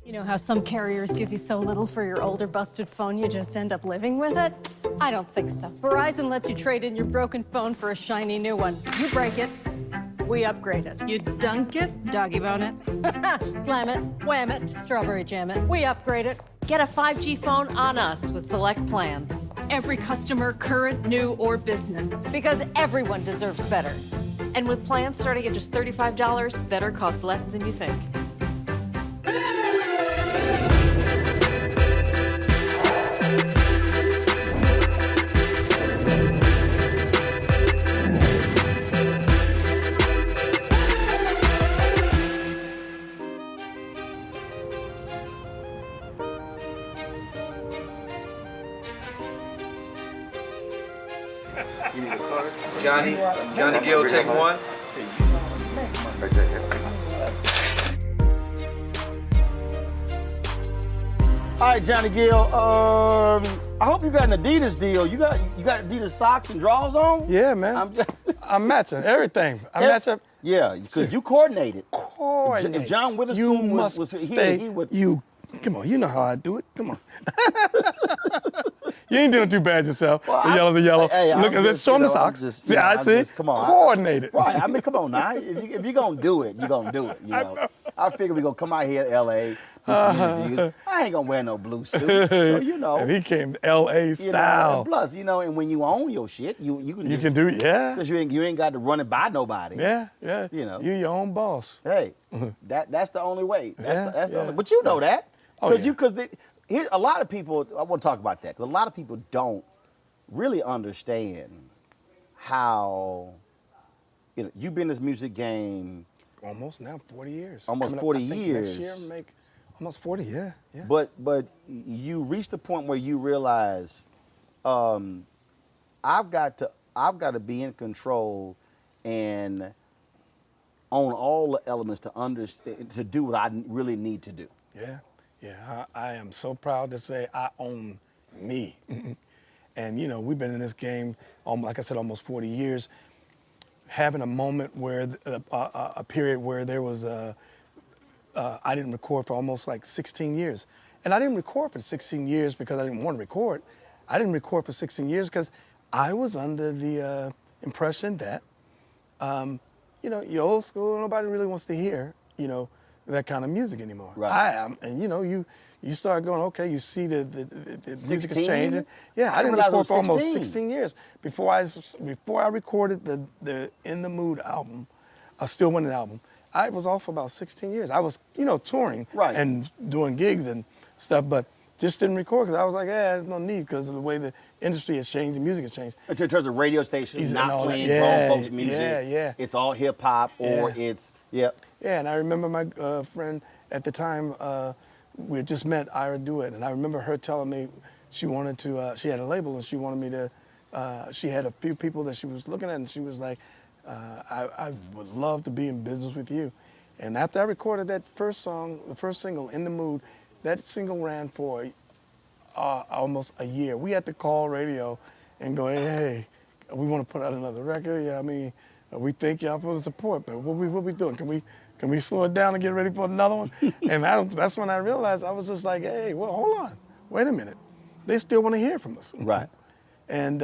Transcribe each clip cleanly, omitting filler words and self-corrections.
You know how some carriers give you so little for your older busted phone you just end up living with it? I don't think so. Verizon lets you trade in your broken phone for a shiny new one. You break it, we upgrade it. You dunk it, doggy bone it. Slam it, wham it, strawberry jam it. We upgrade it. Get a 5G phone on us with select plans. Every customer, current, new, or business. Because everyone deserves better. And with plans starting at just $35, better costs less than you think. Johnny Gill, take one. All right, Johnny Gill. I hope you got an Adidas deal. You got Adidas socks and drawers on? Yeah, man. I'm matching everything. I match up. Yeah, because you coordinated. Coordinate. If John Witherspoon was here, he would. Come on, you know how I do it. Come on. You ain't doing too bad yourself. Well, the yellow. Hey, look, let's show them the socks. See, I see. Come on. Coordinated. Right. I mean, come on now. If you're going to do it, you're going to do it. You know. I figure we're going to come out here to L.A., do some interviews. I ain't going to wear no blue suit. So, you know. And he came L.A. style. And plus, you know, and when you own your shit, you can do it, yeah. Because you ain't got to run it by nobody. Yeah. You know. You're your own boss. Hey, that's the only way. That's the only. But you know that. Because a lot of people, I want to talk about that, because a lot of people don't really understand how, you know, you've been in this music game. Almost now, 40 years. Almost 40 Next years. year, make almost 40, yeah. But you reached a point where you realize, I've got to be in control and own all the elements to do what I really need to do. Yeah, I am so proud to say I own me. And, you know, we've been in this game, like I said, almost 40 years. Having a moment where, a period where there was I didn't record for almost like 16 years. And I didn't record for 16 years because I didn't want to record. I didn't record for 16 years because I was under the impression that, you know, you're old school, nobody really wants to hear, you know, that kind of music anymore. Right. I am, and you know, you start going, okay, you see the music is changing. Yeah, I didn't record for almost 16 years before I recorded the In the Mood album, a Still Winning album. I was off for about 16 years. I was, you know, touring and doing gigs and stuff, but just didn't record because I was like, there's no need because of the way the industry has changed, the music has changed. In terms of radio stations, not playing grown folks' music. It's all hip hop or it's, Yeah, and I remember my friend at the time, we had just met, Ira Duet, and I remember her telling me she wanted to, she had a label and she wanted me to, she had a few people that she was looking at and she was like, I would love to be in business with you. And after I recorded that first song, the first single, In the Mood, that single ran for almost a year. We had to call radio and go, hey, we want to put out another record. Yeah, I mean, we thank y'all for the support, but what we doing? Can we slow it down and get ready for another one? And that's when I realized I was just like, hey, well, hold on, wait a minute. They still want to hear from us. Right. And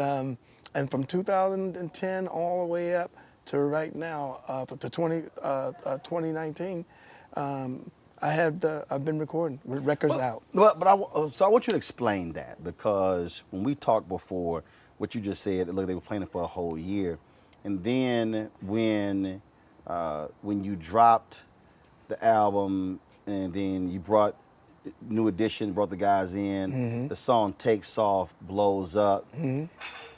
from 2010 all the way up to right now, to 2019, I've been recording with records out. So I want you to explain that, because when we talked before, what you just said, look, they were playing it for a whole year. And then when you dropped the album and then you brought New Edition, brought the guys in, the song Takes Off, blows up.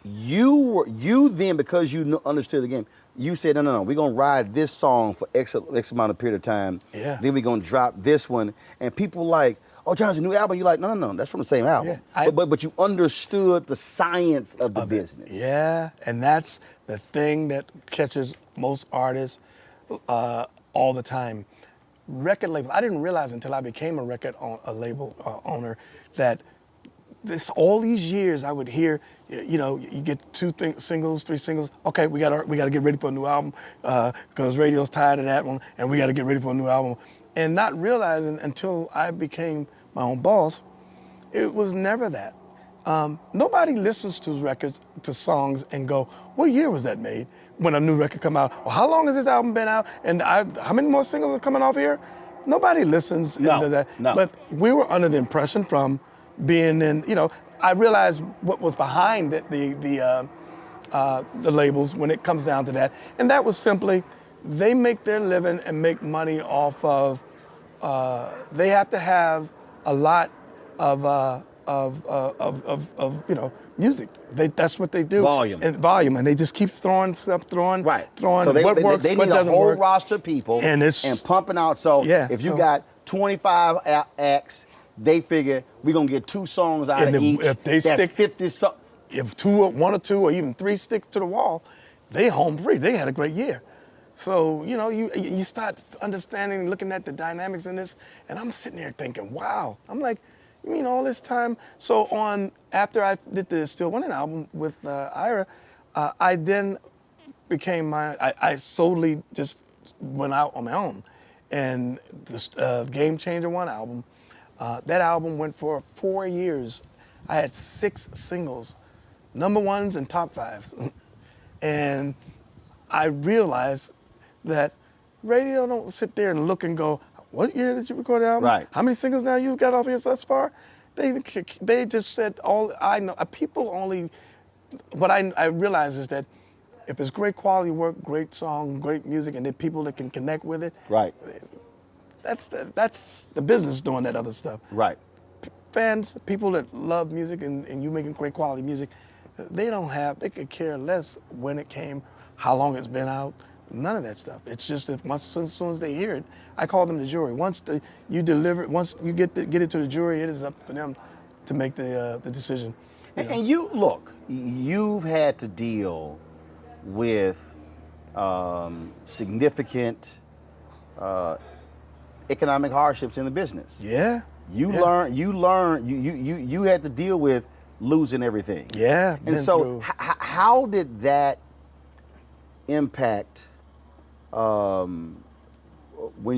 You then, because you understood the game, you said, no, we're going to ride this song for X amount of period of time. Yeah. Then we're going to drop this one. And people like, oh, John's a new album. You're like, no, that's from the same album. Yeah, but you understood the science of the business. Yeah, and that's the thing that catches most artists all the time. Record label. I didn't realize until I became a label owner that all these years I would hear, you know, you get singles, 3 singles. Okay, we got to get ready for a new album because radio's tired of that one, and we got to get ready for a new album. and not realizing until I became my own boss, it was never that. Nobody listens to records, to songs, and go, "What year was that made?" When a new record come out, or how long has this album been out, and how many more singles are coming off here? Nobody listens into that. No. But we were under the impression from being in, I realized what was behind it, the labels when it comes down to that, and that was simply they make their living and make money off of. They have to have a lot of music. That's what they do. Volume, and they just keep throwing stuff, throwing. So they, what works, they what need a doesn't whole work. roster of people And pumping out. So if you got 25 acts, they figure we're gonna get 2 songs out of each. If they that's stick 50 songs. If one or two or even 3 stick to the wall, they home free. They had a great year. So, you start understanding, looking at the dynamics in this, and I'm sitting there thinking, wow. I'm like, you mean all this time? So after I did the Still Winning album with Ira, I then became I solely just went out on my own. And this Game Changer 1 album, that album went for 4 years. I had 6 singles, number 1s and top 5s. And I realized that radio don't sit there and look and go, "What year did you record the album? Right. How many singles now you got off here thus far?" They just said, all I know, people only, what I realize is that if it's great quality work, great song, great music, and then people that can connect with it, Right. that's the business doing that other stuff. Right. Fans, people that love music and you making great quality music, they could care less when it came, how long it's been out, none of that stuff. It's just that as soon as they hear it, I call them the jury. Once you get it to the jury, it is up for them to make the decision. And you've had to deal with significant economic hardships in the business. Yeah. You had to deal with losing everything. Yeah. And so how did that impact when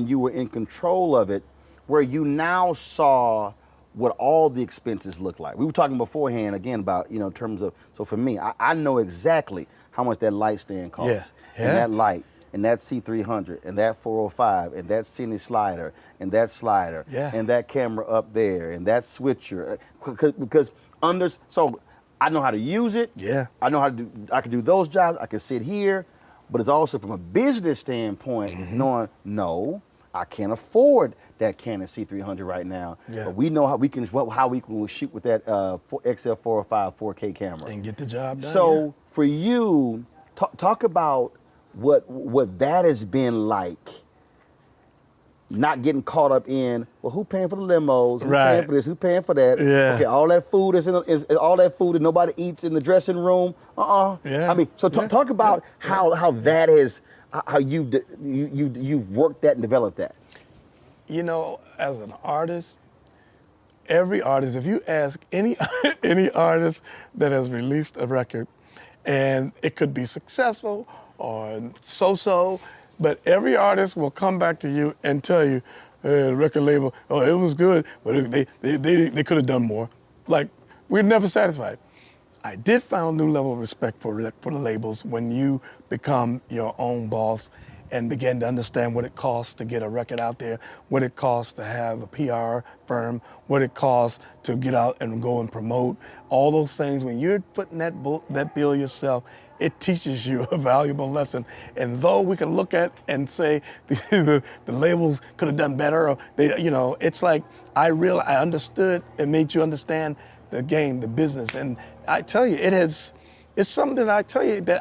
you were in control of it, where you now saw what all the expenses look like? We were talking beforehand again about, in terms of, so for me, I know exactly how much that light stand costs. Yeah. And that light, and that C300, and that 405, and that cine slider, and that slider, and that camera up there, and that switcher. So I know how to use it. Yeah. I know how to I can do those jobs. I can sit here. But it's also from a business standpoint, knowing, no, I can't afford that Canon C300 right now. Yeah. But we know how we can shoot with that XL405 4K camera. And get the job done. So for you, talk about what that has been like. Not getting caught up in, well, who paying for the limos? Who paying for this? Who paying for that? Yeah. Okay, all that food is all that food that nobody eats in the dressing room. Yeah. I mean, so talk about how that is, how you've worked that and developed that. As an artist, every artist, if you ask any artist that has released a record, and it could be successful or so-so, but every artist will come back to you and tell you, the record label, oh, it was good, but they could have done more. Like, we're never satisfied. I did find a new level of respect for the labels when you become your own boss and begin to understand what it costs to get a record out there, what it costs to have a PR firm, what it costs to get out and go and promote, all those things. When you're putting that bill yourself, it teaches you a valuable lesson. And though we can look at and say the labels could have done better, or it's like I understood and made you understand the game, the business. And I tell you, it's something that I tell you that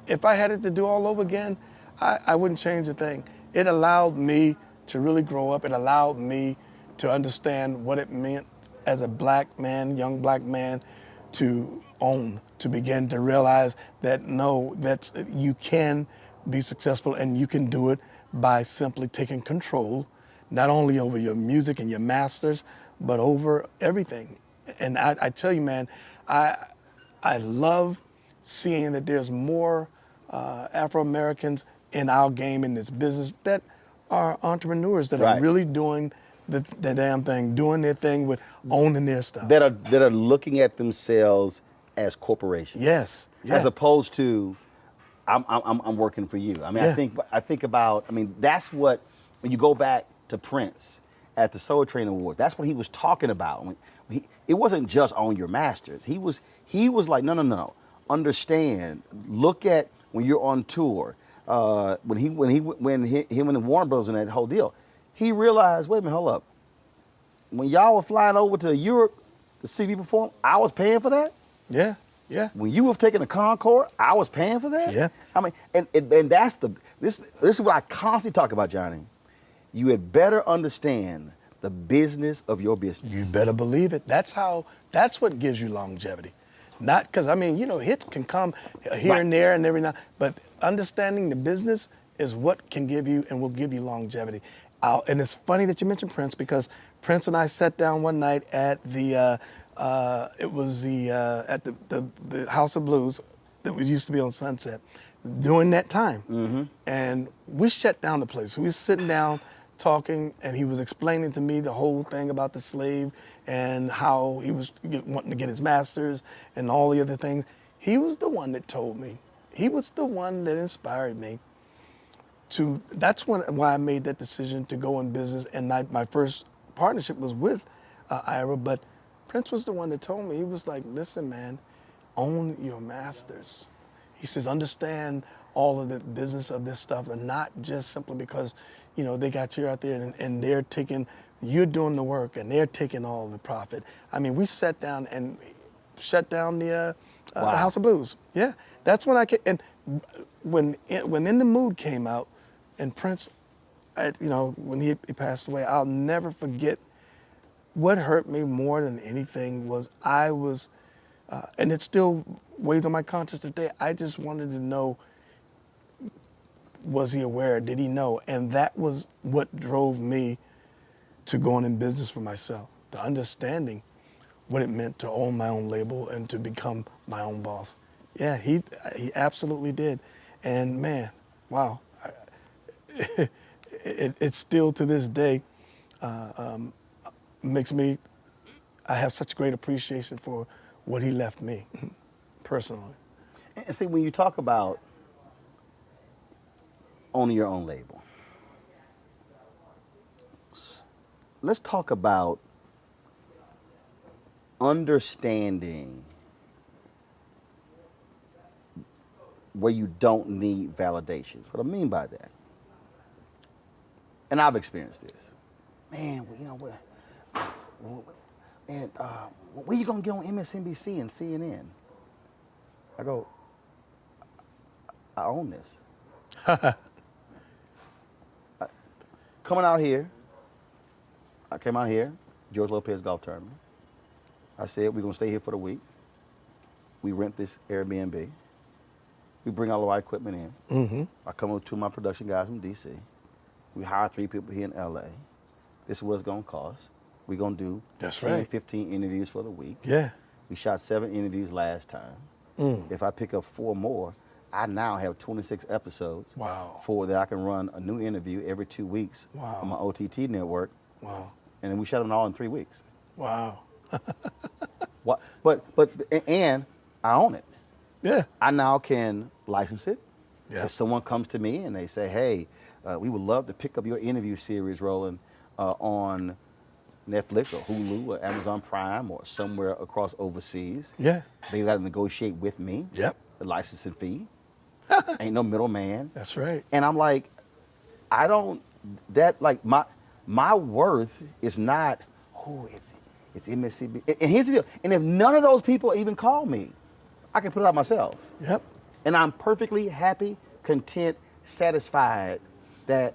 if I had it to do all over again, I wouldn't change a thing. It allowed me to really grow up. It allowed me to understand what it meant as a black man, young black man, to own, to begin to realize that you can be successful and you can do it by simply taking control, not only over your music and your masters, but over everything. And I tell you, man, I love seeing that there's more Afro-Americans in our game, in this business, that are entrepreneurs that Right. are really doing the damn thing, doing their thing with owning their stuff. That are looking at themselves as corporations. Yes. Yeah. As opposed to I'm working for you. I mean, Yeah. I think about. I mean, that's what when you go back to Prince at the Soul Train Award. That's what he was talking about. It wasn't just own your masters. He was like, no. Understand. Look at when you're on tour. When him and the Warner Brothers and that whole deal, he realized, wait a minute, hold up. When y'all were flying over to Europe to see me perform, I was paying for that. Yeah. Yeah. When you were taking a Concorde, I was paying for that. Yeah. I mean, and that's this is what I constantly talk about, Johnny. You had better understand the business of your business. You better believe it. That's what gives you longevity. Not because, I mean, hits can come here Right. and there and every now, but understanding the business is what can give you and will give you longevity. And it's funny that you mentioned Prince, because Prince and I sat down one night at the House of Blues that used to be on Sunset during that time. Mm-hmm. And we shut down the place. We were sitting down talking, and he was explaining to me the whole thing about the slave and how he was wanting to get his master's and all the other things. He was the one that told me. He was the one that inspired me that's why I made that decision to go in business. And my first partnership was with Ira, but Prince was the one that told me. He was like, listen, man, own your masters. He says, understand all of the business of this stuff, and not just simply because, they got you out there and you're doing the work and they're taking all the profit. I mean, we sat down and shut down the House of Blues. Yeah, that's when I came. And when In the Mood came out, and Prince, when he passed away, I'll never forget. What hurt me more than anything was and it still weighs on my conscience today. I just wanted to know, was he aware? Did he know? And that was what drove me to going in business for myself, the understanding what it meant to own my own label and to become my own boss. Yeah, he absolutely did. And man, wow. It's still to this day makes me, I have such great appreciation for what he left me personally. And see, when you talk about owning your own label, let's talk about understanding where you don't need validations. What I mean by that, and I've experienced this, man. Where you gonna get on MSNBC and CNN? I go, I own this. Coming out here, I came out here, George Lopez Golf Tournament. I said, we're gonna stay here for the week. We rent this Airbnb. We bring all of our equipment in. Mm-hmm. I come with two of my production guys from DC. We hire 3 people here in LA. This is what it's gonna cost. We're gonna do 15 interviews for the week. Yeah. We shot 7 interviews last time. If I pick up 4 more, I now have 26 episodes. Wow. That I can run a new interview every 2 weeks on my OTT network. Wow. And then we shot them all in 3 weeks. Wow. And I own it. Yeah. I now can license it. Yeah. If someone comes to me and they say, hey, we would love to pick up your interview series, Roland, on Netflix or Hulu or Amazon Prime or somewhere across overseas. Yeah. They got to negotiate with me. Yep. The licensing fee. Ain't no middleman. That's right. And I'm like, my worth is not, it's MSCB. And here's the deal. And if none of those people even call me, I can put it out myself. Yep. And I'm perfectly happy, content, satisfied that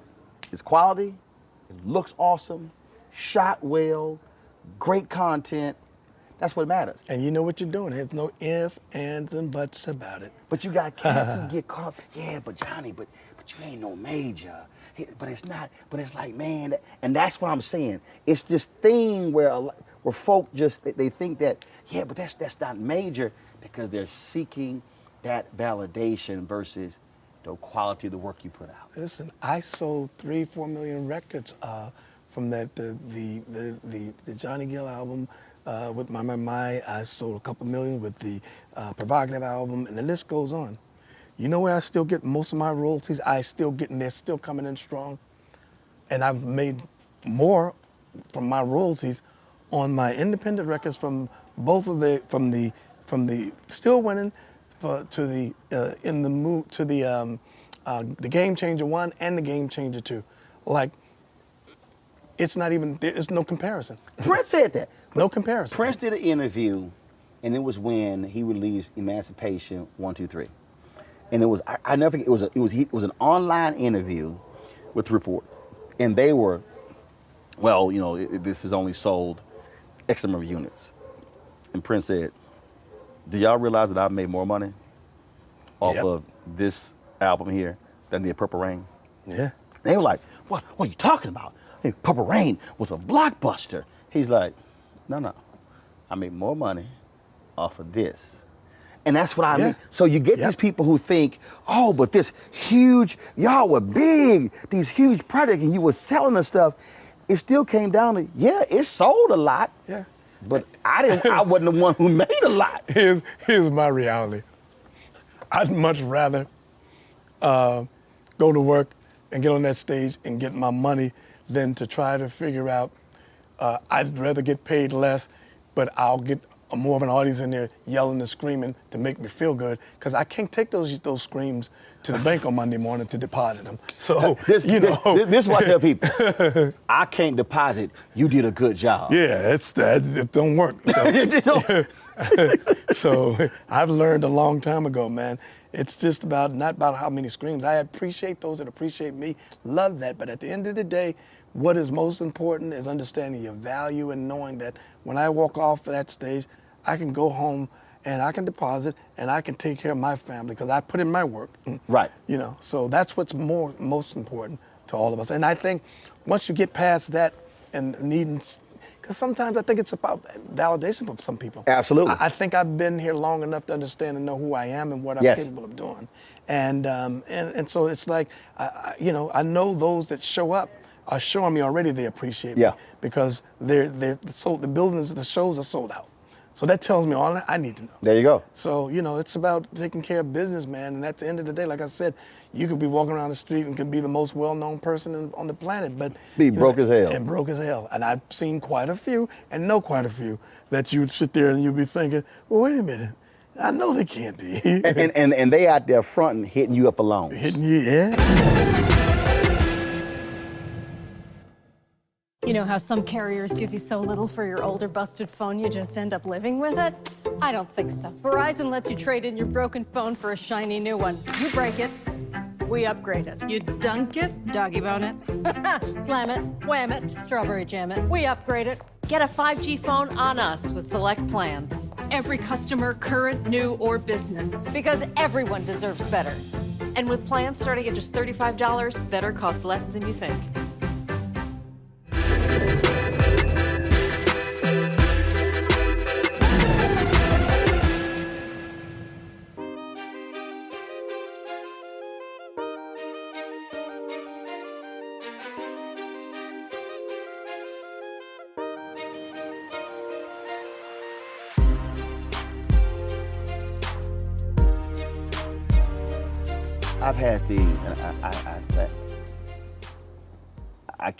it's quality, it looks awesome, shot well, great content. That's what matters. And you know what you're doing. There's no ifs, ands, and buts about it. But you got cats who get caught up. Yeah, but Johnny, but you ain't no major. But it's not. But it's like, man, and that's what I'm saying. It's this thing where folk just they think that, yeah, but that's not major, because they're seeking that validation versus the quality of the work you put out? Listen, I sold 3-4 million records from that the Johnny Gill album with My. I sold a couple million with the Provocative album, and the list goes on. You know where I still get most of my royalties? They're still coming in strong, and I've made more from my royalties on my independent records from both of from the Still Winning to the the Game Changer 1 and the Game Changer 2. Like, it's not even, there's no comparison. Prince said that. No comparison. Prince did an interview, and it was when he released Emancipation 1, 2, 3. And it was, I never forget, it was an online interview with the Report. And they were, well, you know, this is only sold X number of units. And Prince said, do y'all realize that I've made more money off of this album here than the Purple Rain? Yeah. They were like, what are you talking about? Hey, Purple Rain was a blockbuster. He's like, no, I made more money off of this. And that's what I mean. So you get these people who think, oh, but this huge, y'all were big, these huge projects, and you were selling the stuff. It still came down to, yeah, it sold a lot. Yeah. But I wasn't the one who made a lot. Here's my reality. I'd much rather go to work and get on that stage and get my money than to try to figure out, I'd rather get paid less, but I'll get more of an audience in there yelling and screaming to make me feel good, because I can't take those screams to the bank on Monday morning to deposit them. So this is what I tell people. I can't deposit. You did a good job. Yeah, it don't work. So I've learned a long time ago, man. It's just not about how many screams. I appreciate those that appreciate me, love that. But at the end of the day, what is most important is understanding your value and knowing that when I walk off that stage, I can go home and I can deposit and I can take care of my family because I put in my work. Right. You know, so that's what's most important to all of us. And I think once you get past that and needing, because sometimes I think it's about validation for some people. Absolutely. I think I've been here long enough to understand and know who I am and what I'm capable of doing. And so it's like, I know those that show up are showing me already they appreciate me because the shows are sold out. So that tells me all I need to know. There you go. So, it's about taking care of business, man. And at the end of the day, like I said, you could be walking around the street and could be the most well-known person on the planet, but be broke as hell. And broke as hell. And I've seen quite a few and know quite a few that you'd sit there and you'd be thinking, well, wait a minute. I know they can't be. and they out there fronting, hitting you up for loans. Hitting you, yeah. You know how some carriers give you so little for your older busted phone you just end up living with it? I don't think so. Verizon lets you trade in your broken phone for a shiny new one. You break it, we upgrade it. You dunk it, doggy bone it. Slam it, wham it, strawberry jam it. We upgrade it. Get a 5G phone on us with select plans. Every customer, current, new, or business. Because everyone deserves better. And with plans starting at just $35, better cost less than you think. I've had I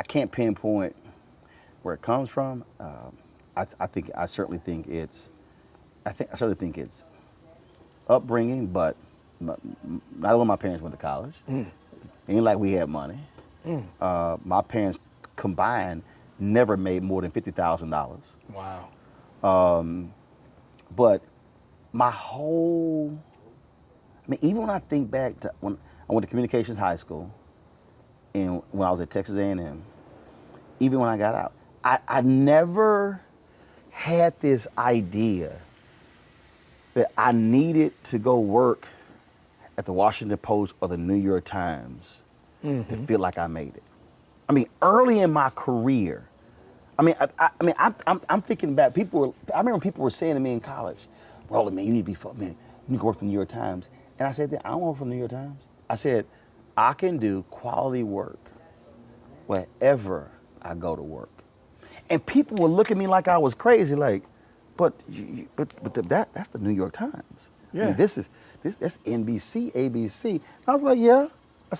can't pinpoint where it comes from. I certainly think it's upbringing, but neither one of my parents went to college. Ain't like we had money. My parents combined never made more than $50,000. Wow. But my whole, even when I think back to when I went to Communications High School and when I was at Texas A&M, even when I got out, I never had this idea that I needed to go work at the Washington Post or the New York Times to feel like I made it. Early in my career, I'm thinking back. I remember people were saying to me in college, "Roland, man, you need to work for the New York Times." And I said, I don't work for the New York Times. I said, I can do quality work wherever I go to work. And people would look at me like I was crazy, like, but that's the New York Times. Yeah. I mean, that's NBC, ABC. And I was like, yeah. I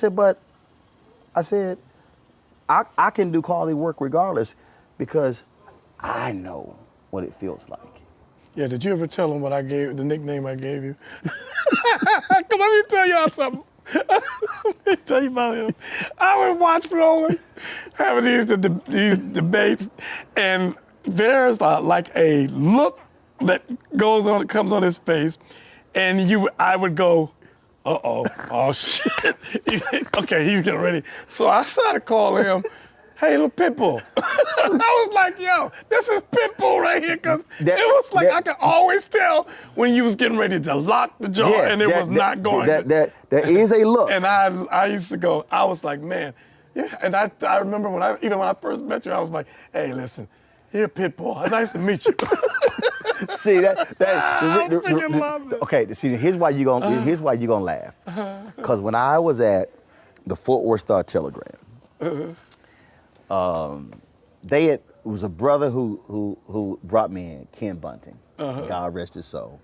said, I can do quality work regardless because I know what it feels like. Yeah, did you ever tell them what I gave, the nickname I gave you? Come on, let me tell y'all something. Let me tell you about him. I would watch Roland having these debates, and there's like a look that comes on his face, and I would go, oh shit. Okay, he's getting ready. So I started calling him, hey, little Pitbull. I was like, yo, this is Pitbull right here, because it was like I could always tell when you was getting ready to lock the jaw, and it was not going. There is a look. And I used to go, I was like, man, yeah. And I remember when I first met you, I was like, hey, listen, here, Pitbull, nice to meet you. See I freaking love it. Okay, see, here's why you gonna laugh. Because when I was at the Fort Worth Star-Telegram, it was a brother who brought me in, Ken Bunting. God rest his soul.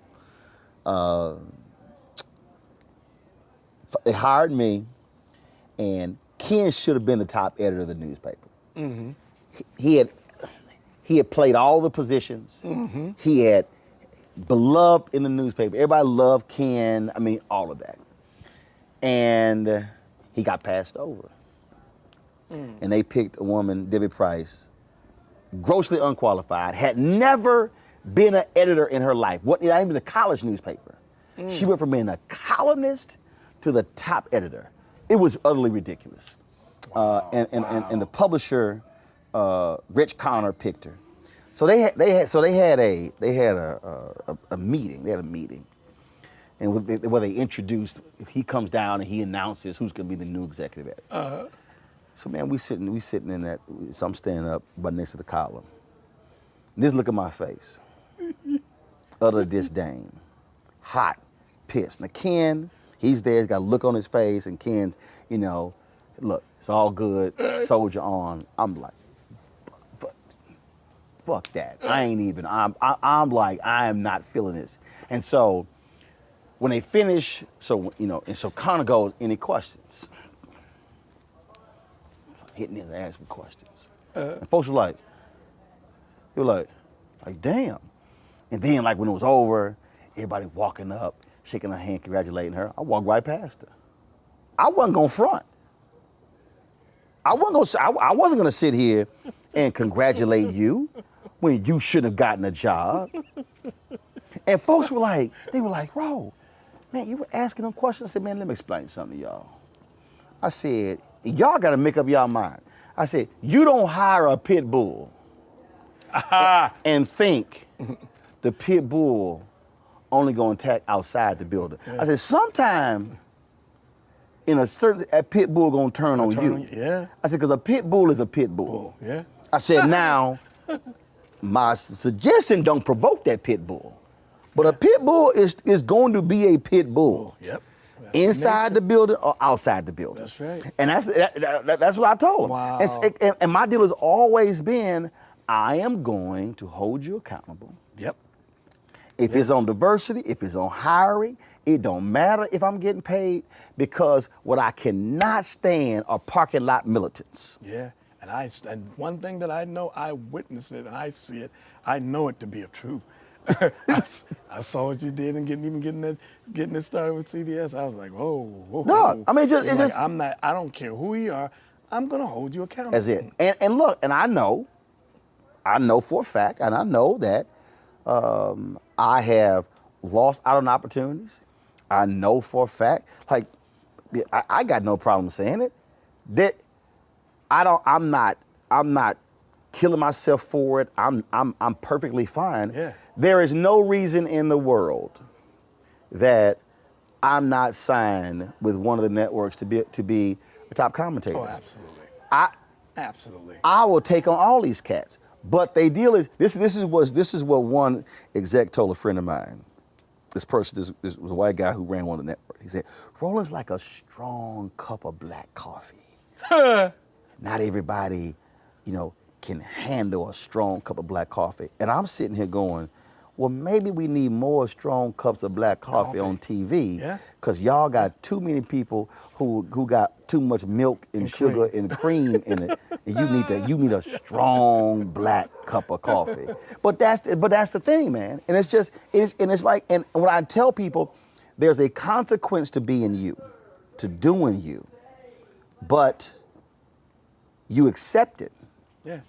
They hired me, and Ken should have been the top editor of the newspaper. Mm-hmm. He had played all the positions. Mm-hmm. He had beloved in the newspaper. Everybody loved Ken. I mean, all of that. And he got passed over. And they picked a woman, Debbie Price, grossly unqualified, had never been an editor in her life, not even a college newspaper. She went from being a columnist to the top editor. It was utterly ridiculous. Wow. And the publisher, Rich Connor, picked her. So they had a meeting. They had a meeting, and where they introduced. He comes down and he announces who's going to be the new executive editor. So man, we sitting in that. So I'm standing up, but next to the column. And just look at my face. Utter disdain, hot, pissed. Now Ken, he's there. He's got a look on his face, and Ken's, look, it's all good. Soldier on. I'm like, fuck that. I'm like, I am not feeling this. And so when they finish, so Connor goes, any questions? Hitting his ass with questions. And folks were like, damn. And then like when it was over, everybody walking up, shaking her hand, congratulating her. I walked right past her. I wasn't gonna front. I wasn't gonna sit here and congratulate you when you shouldn't have gotten a job. And folks were like, Ro, man, you were asking them questions. I said, man, let me explain something to y'all. I said, y'all gotta make up y'all mind. I said, you don't hire a pit bull and think the pit bull only gonna attack outside the building. Yeah. I said, sometime in a pit bull gonna turn on you. Yeah. I said, because a pit bull is a pit bull. Yeah. I said, now, my suggestion don't provoke that pit bull. But a pit bull is going to be a pit bull. Yep. Inside the building or outside the building. That's right. And that's what I told him. Wow. And my deal has always been, I am going to hold you accountable. Yep. If it's on diversity, if it's on hiring, it don't matter if I'm getting paid, because what I cannot stand are parking lot militants. Yeah. And one thing that I know, I witness it and I see it, I know it to be a truth. I saw what you did and getting it started with CBS. I was like, whoa. No, I mean, it's just I don't care who you are, I'm gonna hold you accountable. That's it. And look, and I know for a fact, and I know that I have lost out on opportunities. I know for a fact, like, I got no problem saying it, that I'm not killing myself for it. I'm perfectly fine. Yeah. There is no reason in the world that I'm not signed with one of the networks to be a top commentator. Oh, absolutely. Absolutely. I will take on all these cats. But they deal is this is what one exec told a friend of mine. This was a white guy who ran one of the networks. He said, Roland's like a strong cup of black coffee. Not everybody, can handle a strong cup of black coffee. And I'm sitting here going, well, maybe we need more strong cups of black coffee on TV, because y'all got too many people who got too much milk and sugar and cream in it. And you need a strong black cup of coffee. But that's the thing, man. And and when I tell people, there's a consequence to being you, to doing you, but you accept it. Yeah.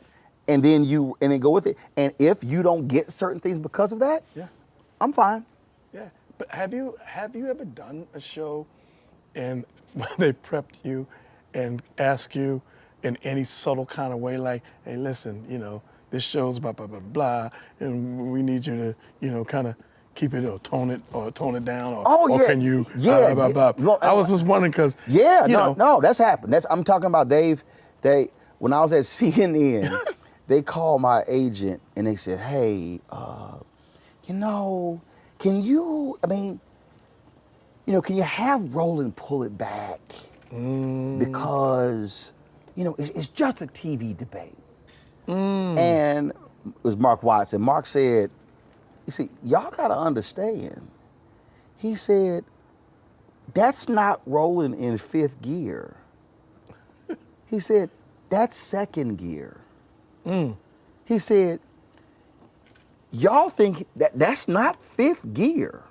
And then go with it. And if you don't get certain things because of that, I'm fine. Yeah. But have you ever done a show and they prepped you and asked you in any subtle kind of way, like, hey, listen, this show's blah, blah, blah, blah, and we need you to, kind of keep it or tone it down, or can you, blah, blah, blah. I was just wondering because, no, that's happened. I'm talking about when I was at CNN, they called my agent and they said, hey, can you have Roland pull it back? Because, it's just a TV debate. And it was Mark Watson. Mark said, you see, y'all gotta understand. He said, that's not Roland in fifth gear. He said, that's second gear. He said, y'all think that's not fifth gear.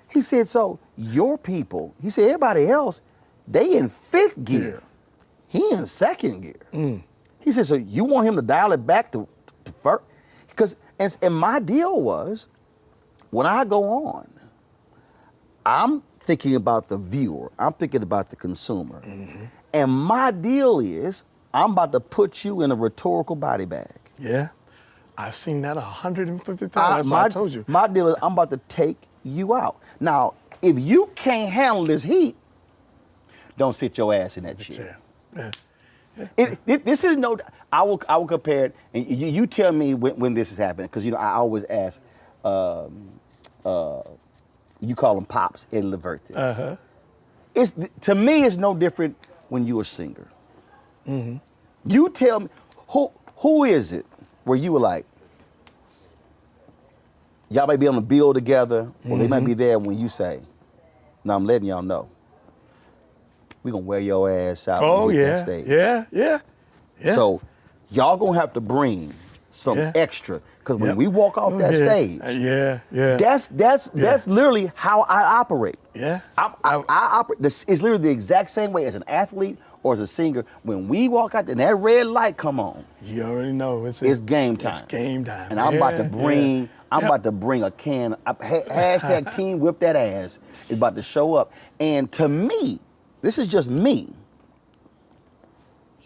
He said, so your people, he said, everybody else, they in fifth gear. He in second gear. He said, so you want him to dial it back to first? Because, and my deal was, when I go on, I'm thinking about the viewer, I'm thinking about the consumer. And my deal is, I'm about to put you in a rhetorical body bag. Yeah, I've seen that 150 times. That's what I told you. My deal is, I'm about to take you out. Now, if you can't handle this heat, don't sit your ass in that chair. This is I will compare it, and you tell me when this is happening, because I always ask, you call them pops, Eddie Leverty. To me, it's no different when you're a singer. You tell me, who is it where you were like, y'all might be on the bill together, or they might be there when you say, now I'm letting y'all know, we're gonna wear your ass out when you hit that stage. Yeah. So y'all gonna have to bring some extra, because when we walk off that stage, that's literally how I operate. I operate. It's literally the exact same way as an athlete or as a singer. When we walk out there and that red light come on, you already know it's game time. It's game time. And I'm about to bring. I'm about to bring a can. Hashtag Team Whip That Ass is about to show up. And to me, this is just me.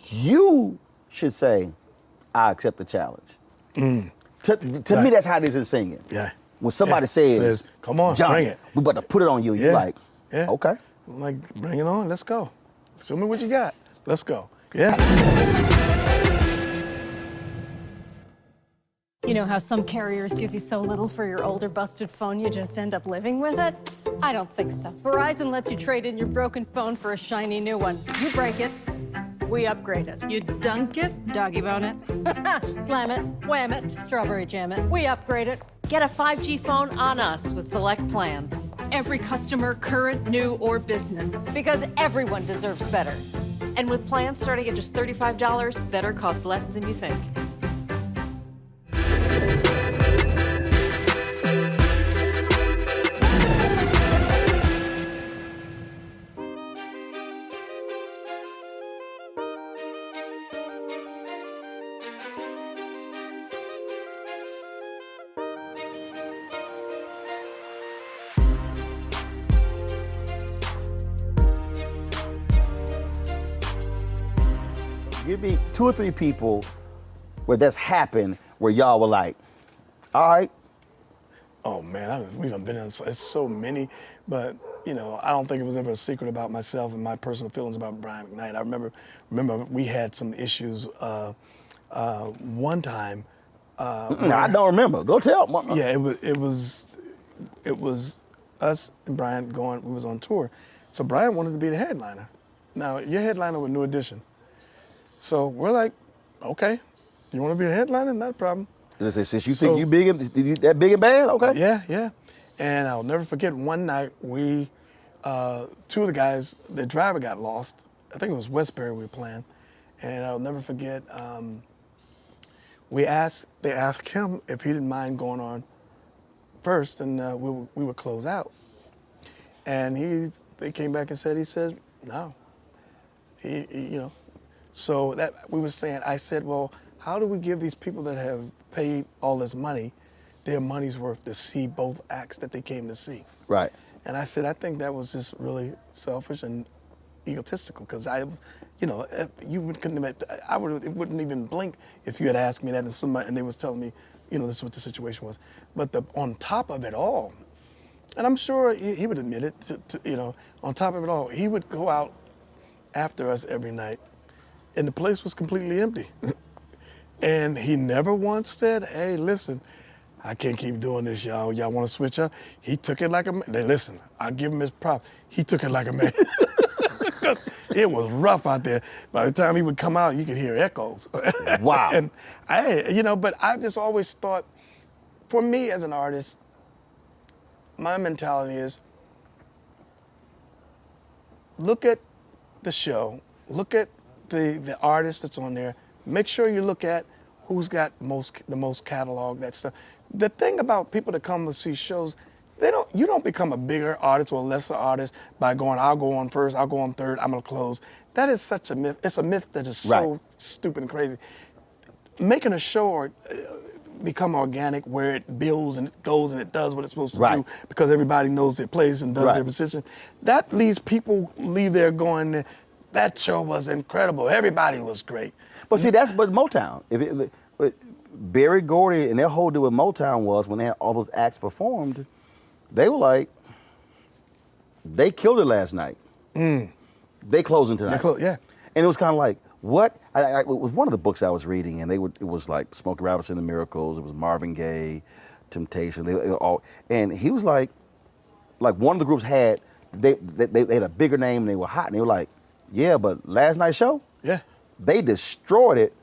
You should say, I accept the challenge. To me, that's how this is singing. When somebody says, come on, Johnny, bring it. we about to put it on you. You're like, okay. I'm like, bring it on, let's go. Show me what you got. Let's go. You know how some carriers give you so little for your older busted phone you just end up living with it? I don't think so. Verizon lets you trade in your broken phone for a shiny new one. You break it, we upgrade it. You dunk it, doggy bone it. Slam it, wham it, strawberry jam it. We upgrade it. Get a 5G phone on us with select plans. Every customer, current, new, or business. Because everyone deserves better. And with plans starting at just $35, better costs less than you think. Give me 2 or 3 people where that's happened, where y'all were like, all right. Oh man, we done been in so many, but I don't think it was ever a secret about myself and my personal feelings about Brian McKnight. I remember we had some issues one time. I don't remember. Go tell. Yeah, it was us and Brian we was on tour. So Brian wanted to be the headliner. Now, your headliner with New Edition. So we're like, okay, you want to be a headliner? Not a problem. Since you think you big and that big and bad, okay? Yeah. And I'll never forget one night two of the guys, the driver got lost. I think it was Westbury we were playing. And I'll never forget, they asked him if he didn't mind going on first, and we would close out. And they came back and he said, no. So that we were saying, I said, well, how do we give these people that have paid all this money their money's worth to see both acts that they came to see? Right. And I said, I think that was just really selfish and egotistical, because I was, it wouldn't even blink if you had asked me that and they was telling me, this is what the situation was. But on top of it all, and I'm sure he would admit it, on top of it all, he would go out after us every night, and the place was completely empty. And he never once said, hey, listen, I can't keep doing this, y'all. Y'all want to switch up? He took it like a man. Listen, I'll give him his props. He took it like a man. It was rough out there. By the time he would come out, you could hear echoes. Wow. And but I just always thought, for me as an artist, my mentality is, look at the show, look at the artist that's on there, make sure you look at who's got the most catalog, that stuff. The thing about people that come to see shows, you don't become a bigger artist or a lesser artist by going, I'll go on first, I'll go on third, I'm gonna close. That is such a myth. It's a myth that is so stupid and crazy. Making a show become organic, where it builds and it goes and it does what it's supposed to do, because everybody knows their place and does their position. That leaves people leave there going, that show was incredible. Everybody was great. But see, that's Motown. Berry Gordy and their whole deal with Motown was, when they had all those acts performed, they were like, they killed it last night. They closing tonight. Yeah. And it was kind of like, what? It was one of the books I was reading, and it was like Smokey Robinson and the Miracles. It was Marvin Gaye, Temptation. They were all, and he was like one of the groups had they had a bigger name and they were hot, and they were like, yeah, but last night's show, they destroyed it.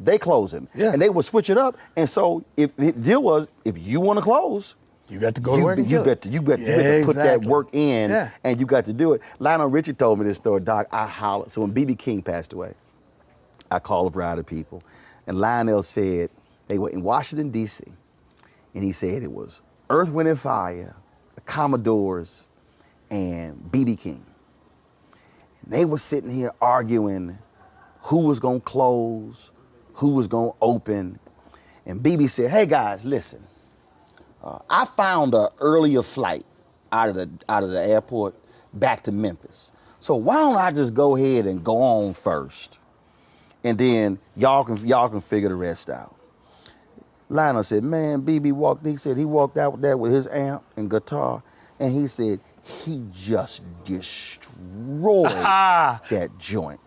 They closing, and they would switch it up. And so if the deal was, if you want to close, you got to go to work. You got to put that work in, and you got to do it. Lionel Richie told me this story, Doc. I hollered. So when B.B. King passed away, I called a variety of people, and Lionel said they were in Washington, D.C., and he said it was Earth, Wind and Fire, the Commodores, and B.B. King. And they were sitting here arguing who was going to close, who was going to open. And BB said, hey guys, listen, I found an earlier flight out of the airport back to Memphis. So why don't I just go ahead and go on first, and then y'all can figure the rest out. Lionel said, man, BB he walked out there with his amp and guitar, and he said he just destroyed that joint.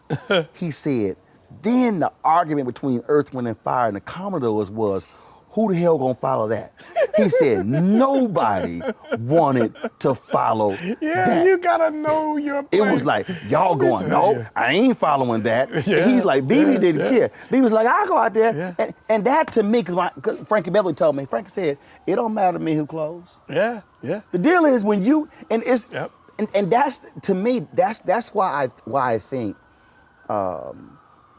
He said, then the argument between Earth, Wind and Fire and the Commodores was, who the hell gonna follow that? He said nobody wanted to follow that. You gotta know your place. It was like, y'all going, no, I ain't following that. And he's like, BB didn't care. BB was like, I'll go out there. And that to me, because Frankie Beverly told me, Frankie said, it don't matter to me who closed. Yeah. The deal is when you, and it's, and that's, to me, that's why I think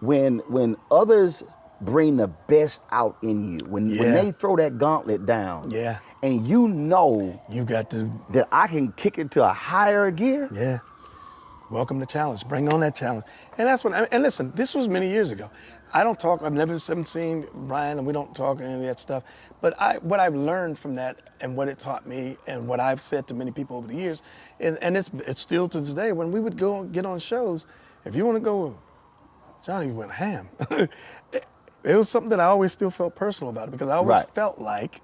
when others bring the best out in you, when they throw that gauntlet down, and you know you got to that I can kick it to a higher gear. Welcome to challenge. Bring on that challenge. And that's what. And listen, this was many years ago. I don't talk. Haven't seen Brian, and we don't talk any of that stuff. But what I've learned from that, and what it taught me, and what I've said to many people over the years, and it's still to this day. When we would go get on shows, if you want to go, Johnny went ham. It was something that I always still felt personal about it, because I always felt like,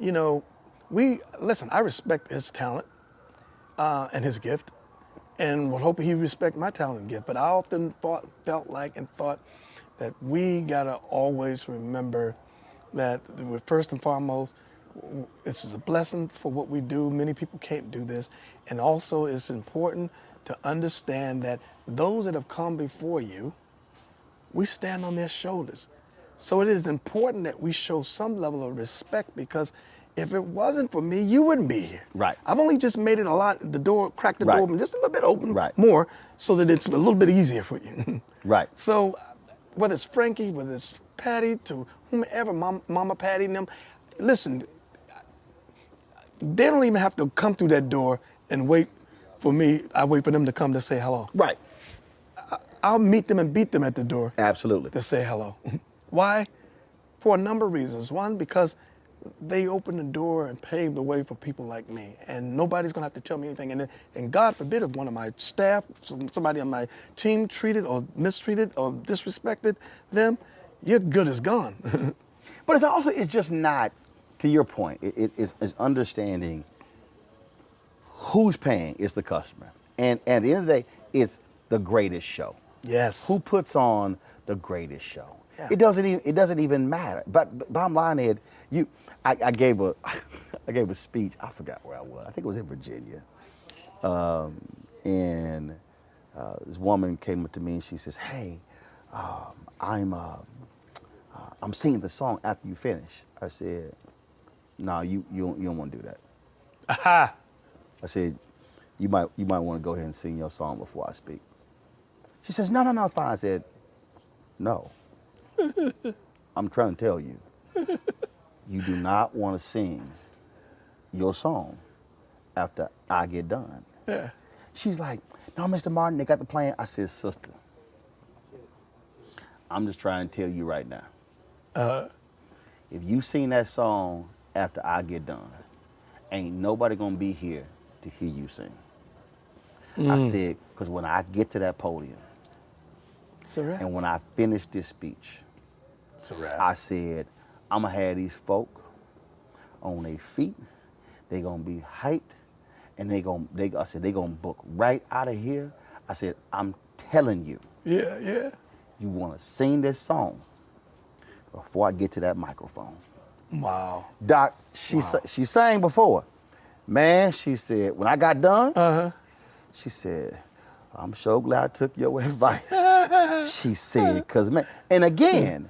I respect his talent and his gift, and would hope he respect my talent and gift. But I often felt like and thought that we gotta always remember that first and foremost, this is a blessing for what we do. Many people can't do this. And also it's important to understand that those that have come before you, we stand on their shoulders. So it is important that we show some level of respect, because if it wasn't for me, you wouldn't be here. Right. I've only just made it cracked the Right. door open just a little bit open Right. more, so that it's a little bit easier for you. Right. So whether it's Frankie, whether it's Patty, to whomever, Mama Patty and them, listen, they don't even have to come through that door and wait for me. I wait for them to come to say hello. Right. I'll meet them and beat them at the door Absolutely. to say hello. Why? For a number of reasons. One, because they opened the door and paved the way for people like me, and nobody's gonna have to tell me anything. And God forbid if one of my staff, somebody on my team treated or mistreated or disrespected them, your good is gone. But it's just not, to your point, it's understanding who's paying is the customer. And at the end of the day, it's the greatest show. Yes. Who puts on the greatest show? Yeah. It doesn't even matter. But bottom line, Ed, I gave a speech. I forgot where I was. I think it was in Virginia. And this woman came up to me and she says, "Hey, I'm singing the song after you finish." I said, "No, you don't want to do that." Aha. I said, you might want to go ahead and sing your song before I speak." She says, "No, it's fine." I said, "No. I'm trying to tell you, you do not want to sing your song after I get done." Yeah. She's like, "No, Mr. Martin, they got the plan." I said, "Sister, I'm just trying to tell you right now. If you sing that song after I get done, ain't nobody gonna be here to hear you sing." I said, because when I get to that podium It's a wrap. and when I finish this speech, It's a wrap. I said, I'm gonna have these folk on their feet. They gonna be hyped, and I said they gonna book right out of here. I said, I'm telling you, Yeah. you wanna sing this song before I get to that microphone. Wow. Doc, she sang before. Man, she said, when I got done, she said, "I'm so glad I took your advice." She said, because man, and again,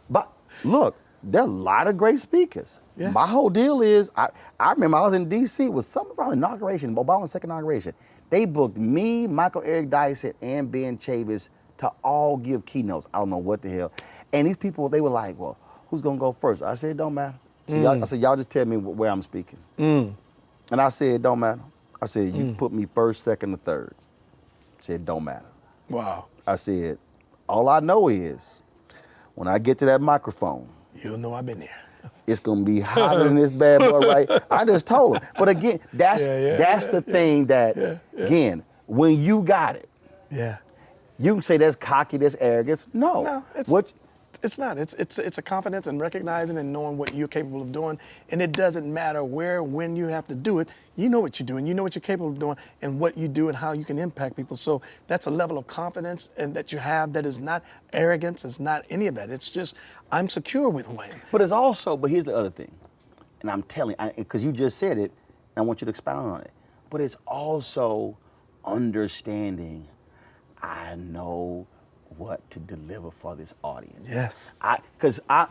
but look, there are a lot of great speakers. Yeah. My whole deal is, I remember I was in D.C. with some around inauguration, Obama's second inauguration. They booked me, Michael Eric Dyson, and Ben Chavis to all give keynotes. I don't know what the hell. And these people, they were like, "Well, who's gonna go first?" I said, "It don't matter." So I said, "Y'all just tell me where I'm speaking." And I said, "It don't matter." I said, "You put me first, second, or third." I said, "It don't matter." Wow. I said, "All I know is when I get to that microphone, You'll know I've been there. it's gonna be hotter than this bad boy, right?" I just told him. But again, that's the thing that, again, when you got it, Yeah. you can say that's cocky, that's arrogance. No. It's not. It's a confidence and recognizing and knowing what you're capable of doing. And it doesn't matter where, when you have to do it. You know what you're doing. You know what you're capable of doing and what you do and how you can impact people. So that's a level of confidence and that you have that is not arrogance. It's not any of that. It's just, I'm secure with who I am. But here's the other thing. And I'm telling, because you just said it, and I want you to expound on it. But it's also understanding, I know what to deliver for this audience. Yes. Because I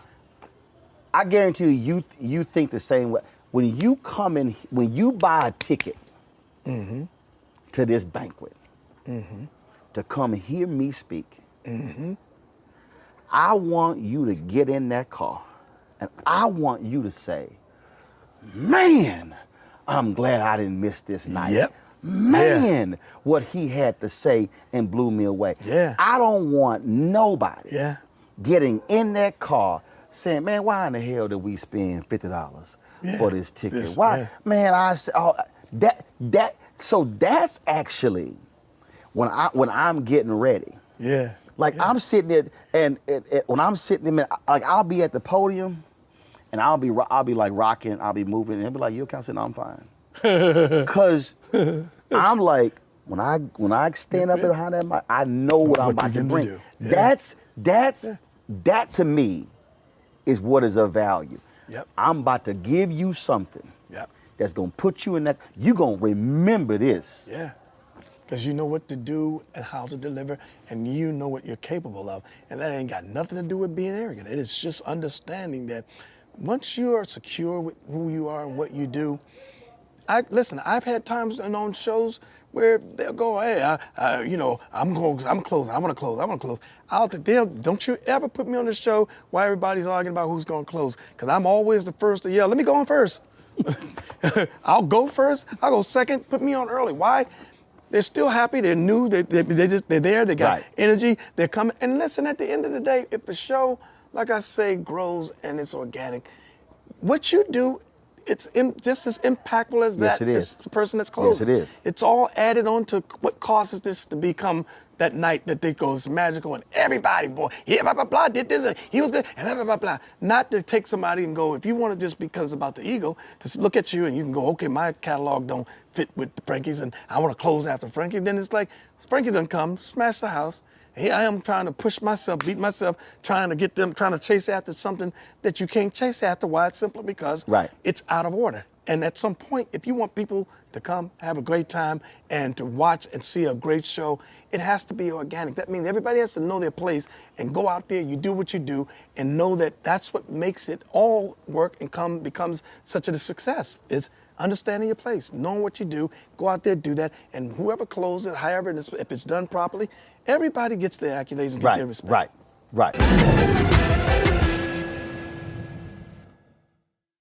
guarantee you think the same way. When you come in, when you buy a ticket to this banquet to come hear me speak, I want you to get in that car and I want you to say, "Man, I'm glad I didn't miss this night." Yep. Man, what he had to say and blew me away. Yeah. I don't want nobody Yeah. getting in that car saying, "Man, why in the hell did we spend $50 for this ticket? Why?" Man, so that's actually when I'm getting ready. Yeah. Like I'm sitting there, and when I'm sitting there, like I'll be at the podium, and I'll be like rocking, I'll be moving, and they'll be like, "You okay?" I said, "No, I'm fine." Cause I'm like, when I stand up behind that mic, I know what I'm about to bring. Do. Yeah. That to me is what is of value. Yep. I'm about to give you something Yep. that's gonna put you in that. You're gonna remember this. Yeah. Because you know what to do and how to deliver, and you know what you're capable of. And that ain't got nothing to do with being arrogant. It is just understanding that once you are secure with who you are and what you do, listen, I've had times on shows where they'll go, hey, I'm closing. I want to close. Don't you ever put me on the show while everybody's arguing about who's going to close, because I'm always the first to yell, let me go on first. I'll go first. I'll go second. Put me on early. Why? They're still happy. They're new. They're there. They got energy. They're coming. And listen, at the end of the day, if the show, like I say, grows and it's organic, what you do, it's just as impactful as Yes, it is. as the person that's closing. Yes, it is. It's all added on to what causes this to become that night that they go, it's magical, and everybody, boy, yeah, blah, blah, blah, did this, and he was good, and blah, blah, blah, blah. Not to take somebody and go, if you want to just because about the ego, to look at you and you can go, okay, my catalog don't fit with Frankie's, and I want to close after Frankie, then it's like, Frankie doesn't come, smash the house. Here I am trying to push myself, beat myself, trying to get them, trying to chase after something that you can't chase after. Why? It's simply because it's out of order. And at some point, if you want people to come, have a great time, and to watch and see a great show, it has to be organic. That means everybody has to know their place and go out there, you do what you do, and know that that's what makes it all work and becomes such a success. Is understanding your place, knowing what you do, go out there, do that, and whoever closes it, however, if it's done properly, everybody gets their accolades and get their respect. Right.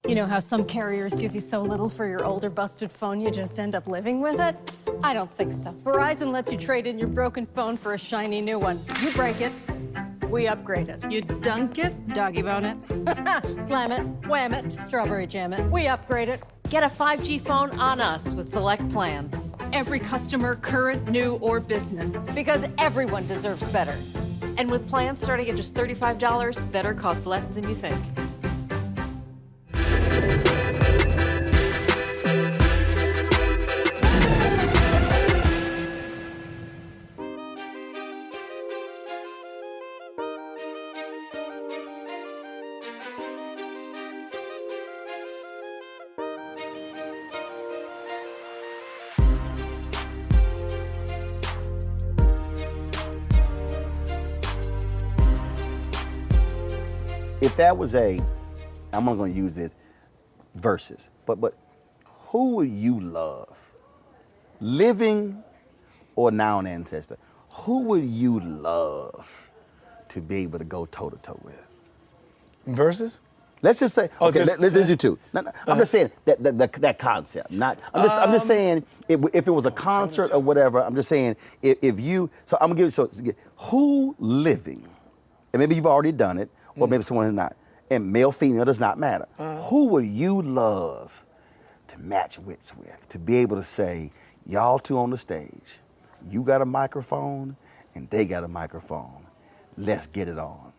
You know how some carriers give you so little for your older busted phone you just end up living with it? I don't think so. Verizon lets you trade in your broken phone for a shiny new one. You break it, we upgrade it. You dunk it, doggy bone it. Slam it, wham it, strawberry jam it. We upgrade it. Get a 5G phone on us with select plans. Every customer, current, new, or business. Because everyone deserves better. And with plans starting at just $35, better cost less than you think. If that was I'm not going to use this, versus, but who would you love, living or now an ancestor? Who would you love to be able to go toe to toe with? Versus? Let's just say, okay, let's do two. I'm just saying that concept. I'm just saying if it was a concert or whatever. I'm just saying if you. So I'm gonna give you who living, and maybe you've already done it, or maybe someone who's not, and male, female does not matter. Who would you love to match wits with, to be able to say, y'all two on the stage, you got a microphone and they got a microphone, let's get it on?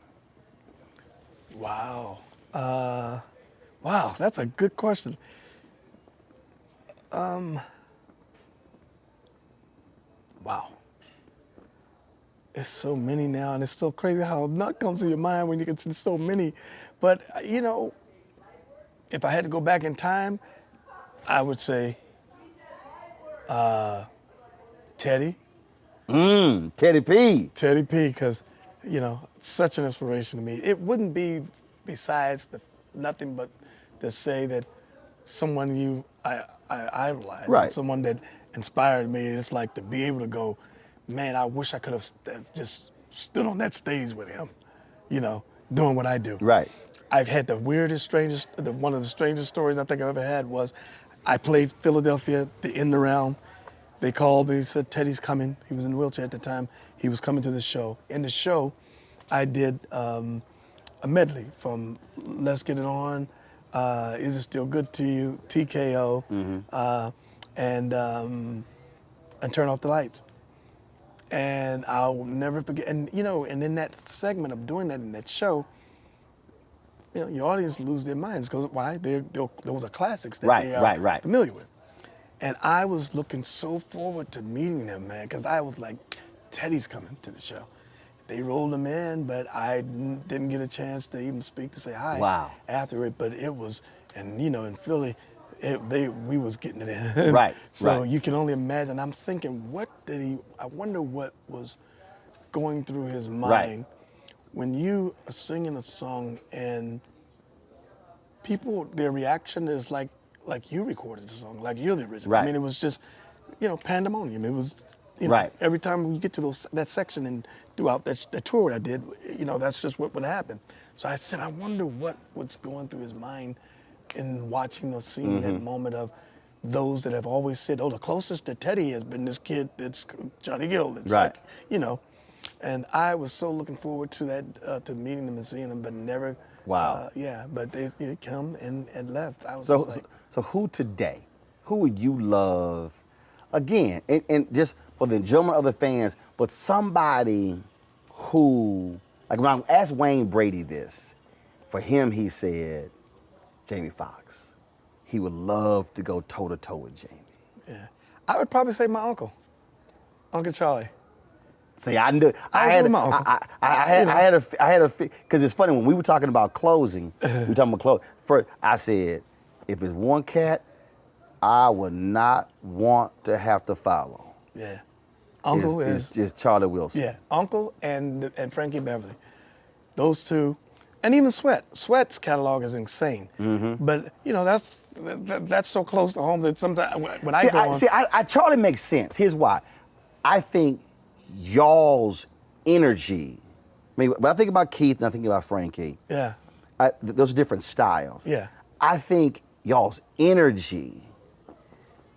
Wow. Wow, that's a good question. Wow. There's so many now, and it's so crazy how nut comes to your mind when you can see so many. But, you know, if I had to go back in time, I would say Teddy. Teddy P. Teddy P, because, you know, such an inspiration to me. It wouldn't be besides nothing but to say that someone I idolize, someone that inspired me. It's like to be able to go, man, I wish I could have just stood on that stage with him, you know, doing what I do. Right. I've had the weirdest, one of the strangest stories I think I've ever had was I played Philadelphia, the end around. They called me, said, Teddy's coming. He was in a wheelchair at the time. He was coming to the show. In the show, I did a medley from Let's Get It On, Is It Still Good to You, TKO, and Turn Off the Lights. And I'll never forget, and you know, and in that segment of doing that in that show, you know, your audience lose their minds because why? Those are classics that they are familiar with. And I was looking so forward to meeting them, man, because I was like, Teddy's coming to the show. they rolled him in, but I didn't get a chance to even speak to say hi. Wow. After it, but it was, and you know, in Philly, we was getting it in. Right. So right. you can only imagine. I'm thinking, I wonder what was going through his mind when you are singing a song and people, their reaction is like you recorded the song, like you're the original. Right. I mean, it was just, you know, pandemonium. It was, you know, Right. every time we get to that section and throughout that tour I did, you know, that's just what would happen. So I said, I wonder what was going through his mind in watching or seeing that moment of those that have always said, oh, the closest to Teddy has been this kid that's Johnny Gill. It's Right. like, you know, and I was so looking forward to that, to meeting them and seeing them, but never. Wow. Yeah, but they come and left. I was So, just like, so who today, who would you love, again, and just for the enjoyment of the fans, but somebody who, like when I asked Wayne Brady this, for him he said, Jamie Foxx. He would love to go toe-to-toe with Jamie. yeah. I would probably say my uncle, Uncle Charlie. See, I knew I had a because it's funny when we were talking about closing. We were talking about close. First, I said, if it's one cat, I would not want to have to follow. Yeah. Uncle It's just Charlie Wilson. Yeah, Uncle and Frankie Beverly. Those two, and even Sweat. Sweat's catalog is insane. But you know that's so close to home that sometimes when I go on. Charlie makes sense. Here's why. I think y'all's energy. I mean, when I think about Keith and I think about Frankie, Yeah. those are different styles. Yeah. I think y'all's energy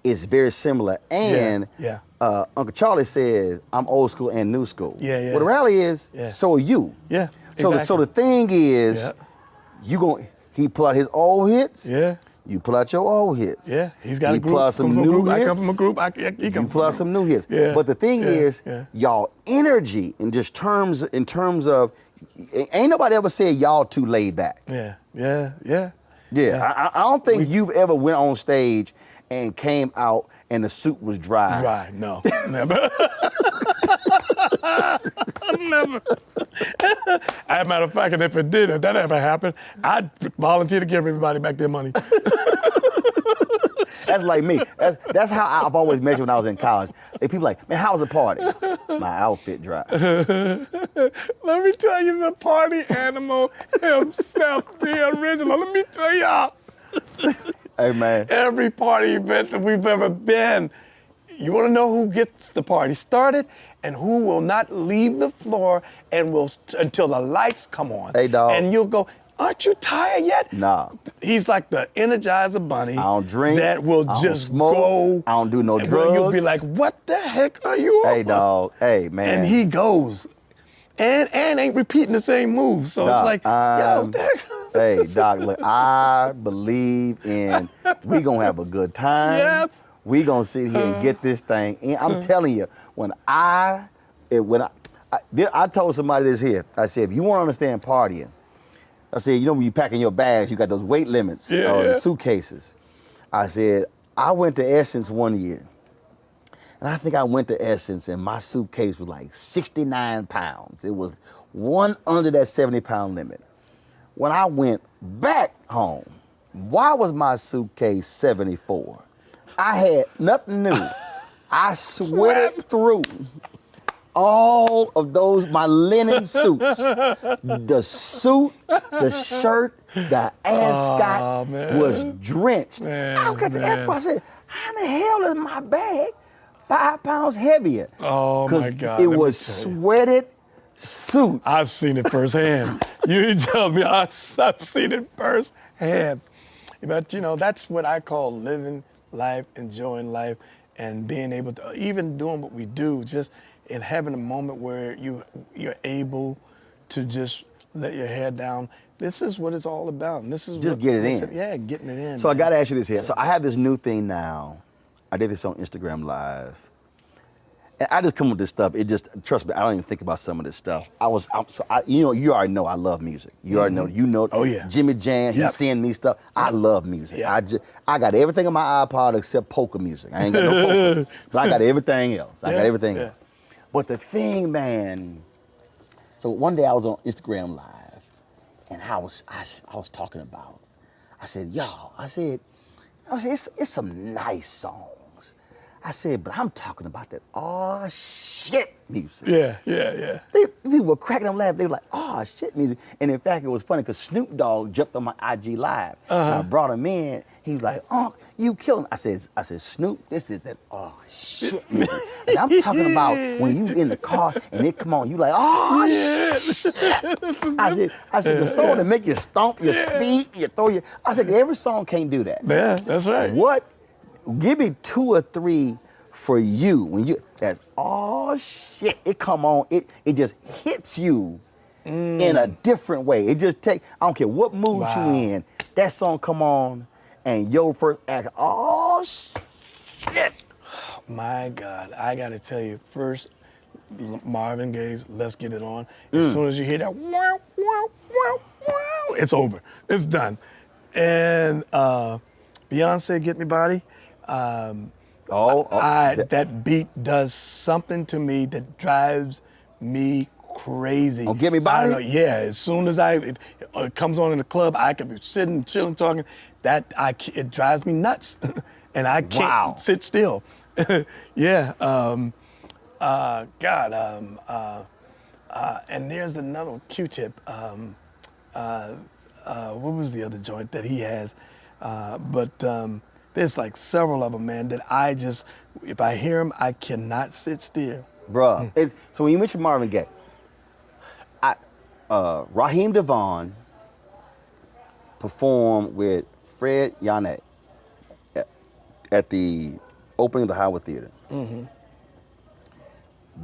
is very similar. And Yeah. Uncle Charlie says, I'm old school and new school. Yeah, yeah. Well, the rally is, Yeah. so are you. Yeah. So the thing is, Yeah. he pull out his old hits. Yeah. You pull out your old hits. Yeah. He's got a group. pull out some new hits. I come from a group. He You come pull out some new hits. Yeah. But the thing is, Yeah. y'all energy in terms of, ain't nobody ever said y'all too laid back. Yeah. Yeah. Yeah. Yeah. I don't think you've ever went on stage and came out and the suit was dry. Right. No. Never. Never. As a matter of fact, and if that ever happened, I'd volunteer to give everybody back their money. That's like me. That's how I've always measured when I was in college. And people like, man, how was the party? My outfit dry. Let me tell you, the party animal himself, the original. Let me tell y'all. Hey, man. Every party event that we've ever been, you want to know who gets the party started and who will not leave the floor and will until the lights come on. Hey, dog. And you'll go, aren't you tired yet? Nah. He's like the Energizer Bunny. I don't drink. That will I don't just smoke, go. I don't do no and You'll be drugs. like, what the heck are you on? Hey, dog. Hey, man. And he goes. And ain't repeating the same moves. So it's like, yo, what the heck? Hey, Doc, look, I believe in we gonna have a good time. Yes. We gonna sit here and get this thing. And I'm telling you, I told somebody this here. I said, if you want to understand partying, I said, you know, when you packing your bags, you got those weight limits, the suitcases. I said, I went to Essence one year. And I think I went to Essence and my suitcase was like 69 pounds. It was one under that 70-pound limit. When I went back home, why was my suitcase 74? I had nothing new. I sweated through all of those, my linen suits. The suit, the shirt, the ascot was drenched. I got to the airport, I said, how in the hell is my bag 5 pounds heavier? Oh, my God. Because it was sweated suits. I've seen it firsthand. You tell me, I've seen it firsthand. But, you know, that's what I call living life, enjoying life, and being able to, even doing what we do, just in having a moment where you're able to just let your hair down. This is what it's all about. And this is just what get it makes in. Yeah, getting it in. So man. I got to ask you this here. So I have this new thing now. I did this on Instagram Live. And I just come with this stuff. It just, trust me, I don't even think about some of this stuff. You already know I love music. You already know, Oh, yeah. Jimmy Jam, he's sending me stuff. I love music. Yeah. I got everything on my iPod except polka music. I ain't got no polka. But I got everything else. I got everything else. But the thing, man, So one day I was on Instagram Live, and I was talking about. I said, y'all. I said, it's some nice songs. I said, but I'm talking about that oh shit music. Yeah. People were cracking them laughing. They were like, oh shit music. And in fact, it was funny because Snoop Dogg jumped on my IG Live. And I brought him in. He was like, oh, you killing. I said, Snoop, this is that oh shit music. I said, I'm talking about when you in the car and it come on, you like, oh shit. I said, the song that make you stomp your feet, you throw your. I said, every song can't do that. Yeah, that's right. What? Give me 2 or 3 for you when you. That's oh shit. It come on. It just hits you in a different way. It just take. I don't care what mood you in. That song come on, and your first act. Oh shit. My God, I gotta tell you, first Marvin Gaye's "Let's Get It On." As soon as you hear that, wow, wow, wow, wow, it's over. It's done. And Beyonce, "Get Me Body." That beat does something to me that drives me crazy. Oh, "Get Me Body"? I don't know, yeah, as soon as it comes on in the club, I could be sitting, chilling, talking. It drives me nuts, and I can't sit still. Yeah. And there's another one, Q-Tip. What was the other joint that he has? There's like several of them, man, that I just, if I hear them, I cannot sit still. Bruh. So when you mention Marvin Gaye, Raheem DeVaughn performed with Fred Yonnet at the opening of the Howard Theater.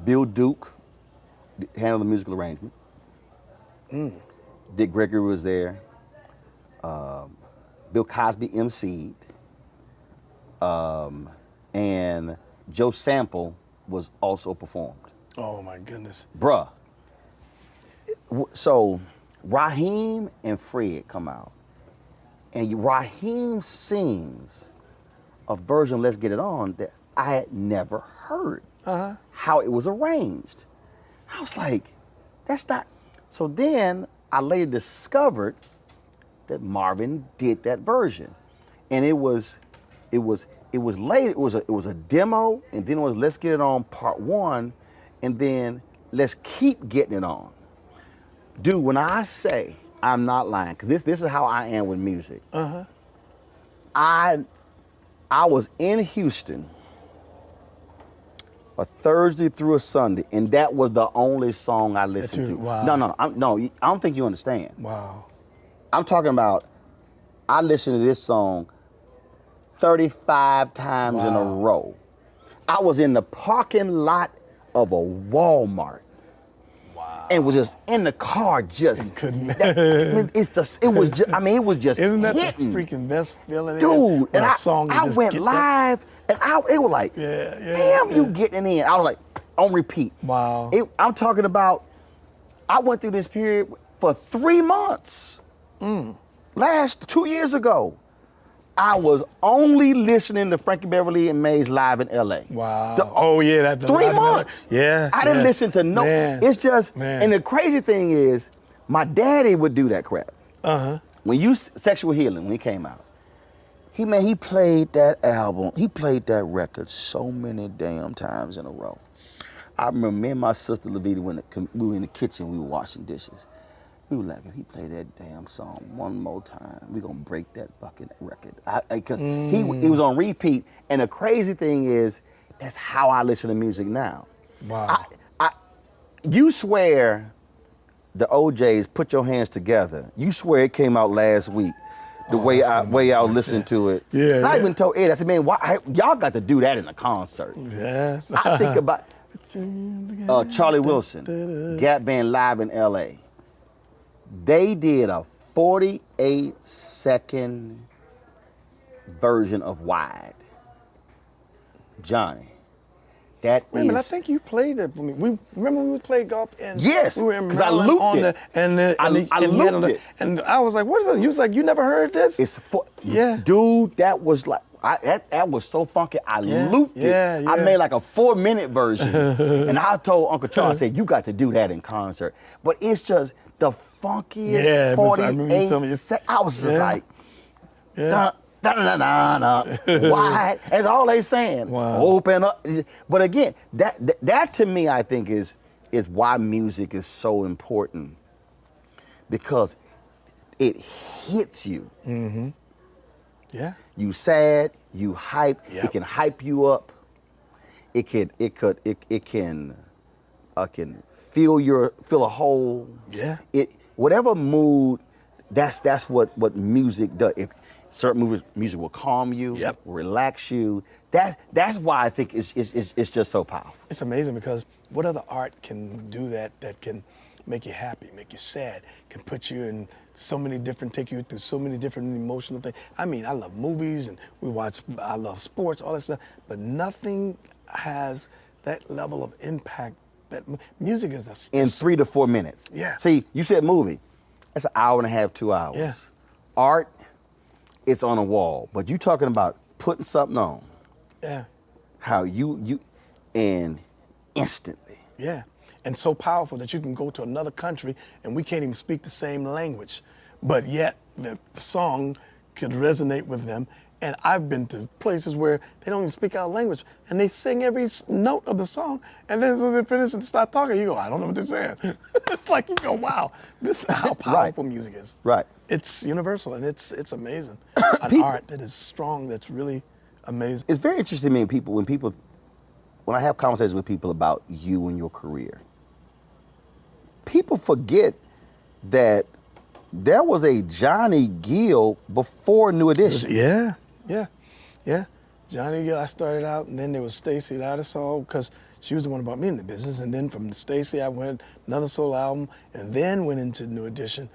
Bill Duke handled the musical arrangement. Dick Gregory was there. Bill Cosby emceed. And Joe Sample was also performed. Oh my goodness. Bruh. So Raheem and Fred come out, and Raheem sings a version of "Let's Get It On" that I had never heard how it was arranged. I was like, that's not. So then I later discovered that Marvin did that version, and it was late. It was a demo, and then it was "Let's Get It On" Part 1, and then "Let's Keep Getting It On." Dude, when I say I'm not lying, because this is how I am with music. I was in Houston a Thursday through a Sunday, and that was the only song I listened to. Wow. No, I don't think you understand. Wow. I'm talking about, I listened to this song 35 times in a row. I was in the parking lot of a Walmart. And was just in the car, just couldn't. It was just Isn't that hitting. the freaking best feeling? Dude, and I went live, and it was like, damn, you getting in. I was like, on repeat. Wow. I'm talking about, I went through this period for 3 months. 2 years ago, I was only listening to Frankie Beverly and Maze live in LA. Wow. 3 months. Yeah. I didn't listen to no. Man. It's just, Man. and the crazy thing is, my daddy would do that crap. When Sexual Healing, when he came out, he played that album, he played that record so many damn times in a row. I remember me and my sister Levita, we were in the kitchen, we were washing dishes. We were like, if he played that damn song one more time, we gonna break that fucking record. He was on repeat, and the crazy thing is, that's how I listen to music now. Wow. You swear the OJs, Put Your Hands Together, you swear it came out last week, the way I was listening to it. Yeah. I even told Ed, I said, man, y'all got to do that in a concert. Yeah. I think about Charlie Wilson, Gap Band live in LA. They did a 48-second version of Wide. Johnny, that Wait a minute, I think you played that for me. Remember we would play golf and yes, we were in because I Maryland looped on it. I looped it. And I was like, what is that? You was like, you never heard this? Dude, that was like, That was so funky. I Yeah, looped yeah, it. yeah. I made like a 4-minute version. And I told Uncle Charles, I said, you got to do that in concert. But it's just the funkiest Yeah, it was- I remember you 48 telling me- seconds. I was just Yeah. like, Yeah. dun, dun, dun, dun, dun, dun. Wide. That's all they saying. Wow. Open up. But again, that to me, I think is why music is so important. Because it hits you. Yeah. You sad, you hype. Yep. It can hype you up. It can fill a hole. Yeah. Whatever mood, that's what music does. Certain music will calm you, Yep. relax you. That's why I think it's just so powerful. It's amazing because what other art can do that can make you happy, make you sad, can put you in take you through so many different emotional things. I mean, I love movies and I love sports, all that stuff, but nothing has that level of impact that music is. In 3 to 4 minutes. Yeah. See, you said movie. That's an hour and a half, 2 hours. Yeah. Art, it's on a wall. But you talking about putting something on. Yeah. How you and instantly. Yeah, and so powerful that you can go to another country and we can't even speak the same language, but yet the song could resonate with them. And I've been to places where they don't even speak our language and they sing every note of the song. And then when they finish and start talking, you go, I don't know what they're saying. It's like you go, wow, this is how powerful music is. Right. It's universal and it's amazing. An People- art that is strong, that's really amazing. It's very interesting to me when I have conversations with people about you and your career. People forget that there was a Johnny Gill before New Edition. Yeah. Johnny Gill, I started out, and then there was Stacey Lattisaw, because she was the one who brought me into business. And then from Stacey, I went another solo album, and then went into New Edition.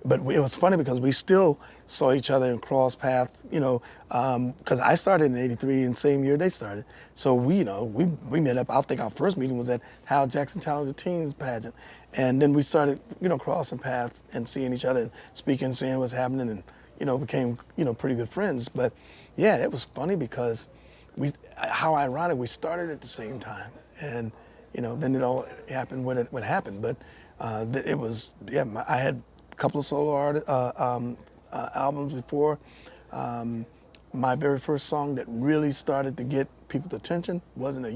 But it was funny because we still saw each other and crossed paths, because I started in '83 and same year they started. So we met up. I think our first meeting was at Hal Jackson Talented Teens pageant. And then we started, crossing paths and seeing each other and speaking, seeing what's happening, and, became, pretty good friends. But yeah, it was funny because how ironic, we started at the same time. And, then it all happened when it happened. But it was, I had a couple of solo albums before. My very first song that really started to get people's attention wasn't a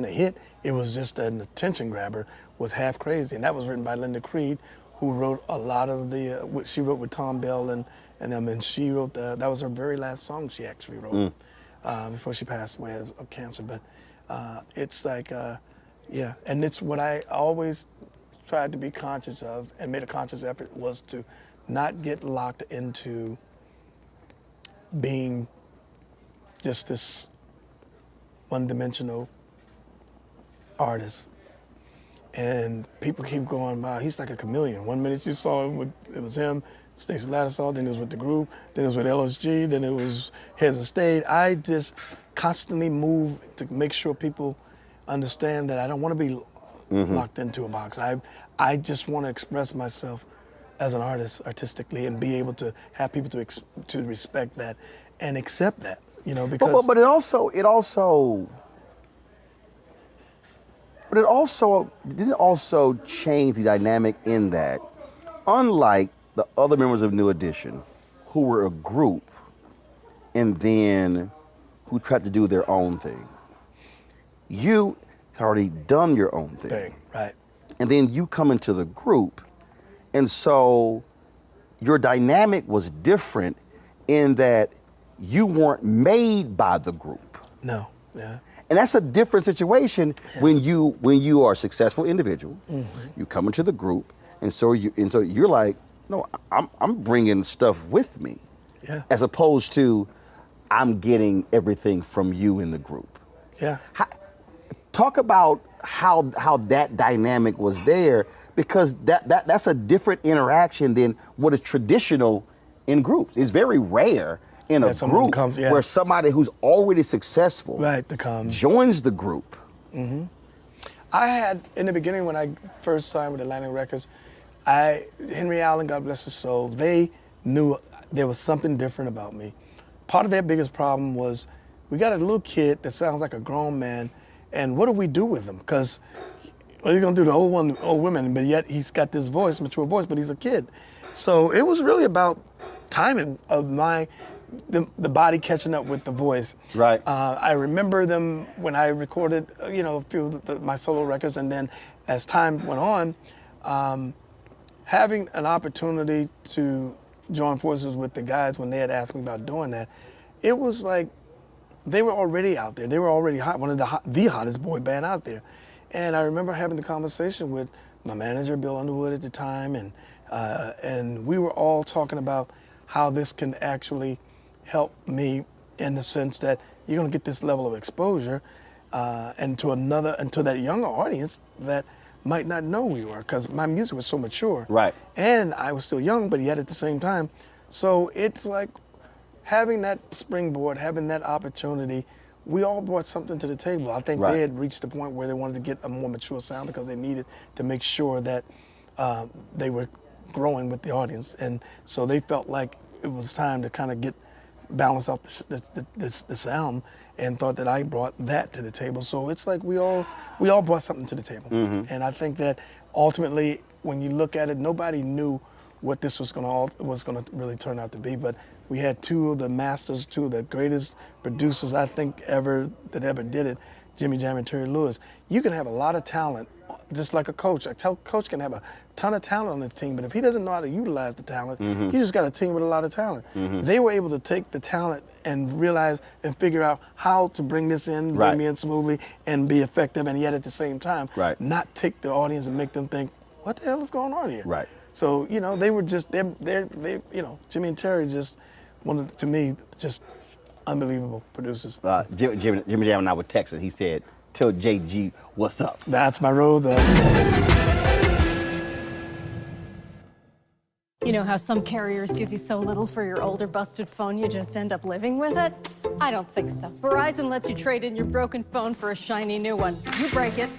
hit. It was just an attention grabber. Was Half Crazy, and that was written by Linda Creed, who wrote a lot of what she wrote with Tom Bell and she wrote that was her very last song she actually wrote before she passed away of cancer. But it's like and it's what I always tried to be conscious of and made a conscious effort was to not get locked into being just this one-dimensional artist. And people keep going, wow, he's like a chameleon. 1 minute you saw him it was him, Stacey Lattisaw, then it was with the group, then it was with LSG, then it was Heads of State. I just constantly move to make sure people understand that I don't want to be locked into a box. I just want to express myself as an artist artistically and be able to have people to respect that and accept that, because. But it didn't also change the dynamic in that, unlike the other members of New Edition, who were a group and then who tried to do their own thing, you had already done your own thing. Right. And then you come into the group, and so your dynamic was different in that you weren't made by the group. No. Yeah. And that's a different situation when you are a successful individual. You come into the group, and so you're like, no, I'm bringing stuff with me, as opposed to I'm getting everything from you in the group. Yeah. Talk about how that dynamic was there, because that's a different interaction than what is traditional in groups. It's very rare in a group where somebody who's already successful joins the group. I had, in the beginning when I first signed with Atlantic Records, Henry Allen, God bless his soul, they knew there was something different about me. part of their biggest problem was we got a little kid that sounds like a grown man, and what do we do with him? Because what are you gonna do to old women? But yet he's got this voice, mature voice, but he's a kid. So it was really about timing of the body catching up with the voice. Right. I remember them when I recorded, a few of my solo records, and then as time went on, having an opportunity to join forces with the guys when they had asked me about doing that, it was like they were already out there. They were already hot, one of the hottest boy band out there. And I remember having the conversation with my manager, Bill Underwood, at the time, and we were all talking about how this can actually help me in the sense that you're going to get this level of exposure and to that younger audience that might not know who you are, because my music was so mature. Right. And I was still young, but yet at the same time. So it's like having that springboard, having that opportunity, we all brought something to the table. I think Right. they had reached the point where they wanted to get a more mature sound because they needed to make sure that they were growing with the audience. And so they felt like it was time to kind of balance out the sound, and thought that I brought that to the table. So it's like we all brought something to the table. Mm-hmm. And I think that ultimately, when you look at it, nobody knew what this was going to really turn out to be. But we had two of the masters, two of the greatest producers I think that ever did it, Jimmy Jam and Terry Lewis. You can have a lot of talent, just like a coach. Coach can have a ton of talent on the team, but if he doesn't know how to utilize the talent, you just got a team with a lot of talent. They were able to take the talent and realize and figure out how to bring this in, Right. bring me in smoothly, and be effective, and yet at the same time, Right. not take the audience and make them think, what the hell is going on here? Right. So, they were just, Jimmy and Terry just, to me, just unbelievable producers. Jimmy Jam and I were texting. He said, "Tell JG what's up." That's my road. You know how some carriers give you so little for your older busted phone you just end up living with it? I don't think so. Verizon lets you trade in your broken phone for a shiny new one. You break it,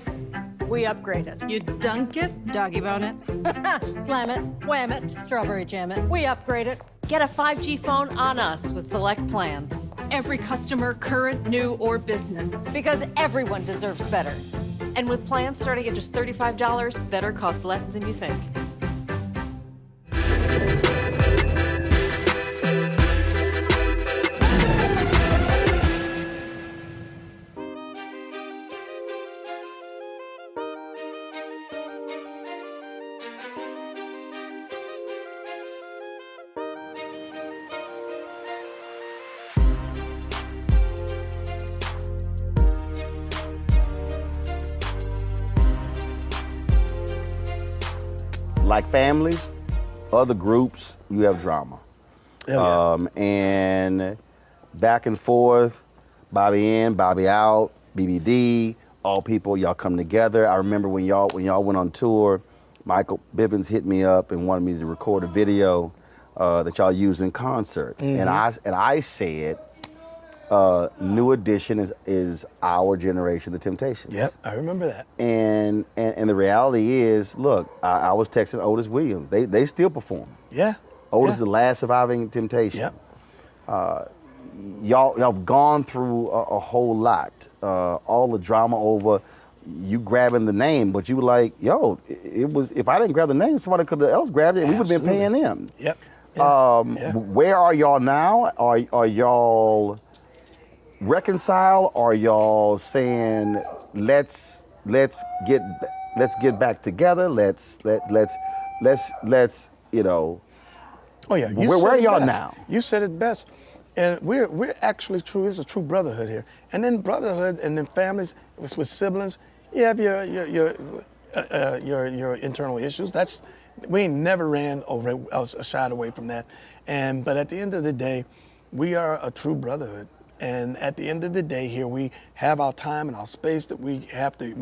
we upgrade it. You dunk it, doggy bone it. Slam it, wham it, strawberry jam it, we upgrade it. Get a 5G phone on us with select plans. Every customer, current, new, or business. Because everyone deserves better. And with plans starting at just $35, better cost less than you think. Like families, other groups, you have drama. And back and forth, Bobby in, Bobby out, BBD, all people, y'all come together. I remember when y'all went on tour, Michael Bivins hit me up and wanted me to record a video that y'all used in concert. And I said, New Edition is our generation, the Temptations. Yep, I remember that. And the reality is, look, I was texting Otis Williams. They still perform. Yeah. Otis yeah. is the last surviving Temptation. Yep. Y'all have gone through a whole lot. All the drama over you grabbing the name, but you were like, yo, it was, if I didn't grab the name, somebody could have else grabbed it, and we would have been paying them. Yep. Where are y'all now? Are y'all reconcile? Are y'all saying let's get back together? Let's Oh yeah. Where are y'all now? You said it best. And we're actually true. It's a true brotherhood here. And then brotherhood, and then families with siblings. You have your internal issues. We ain't never ran over it, shied away from that. But at the end of the day, we are a true brotherhood. And at the end of the day, here we have our time and our space that we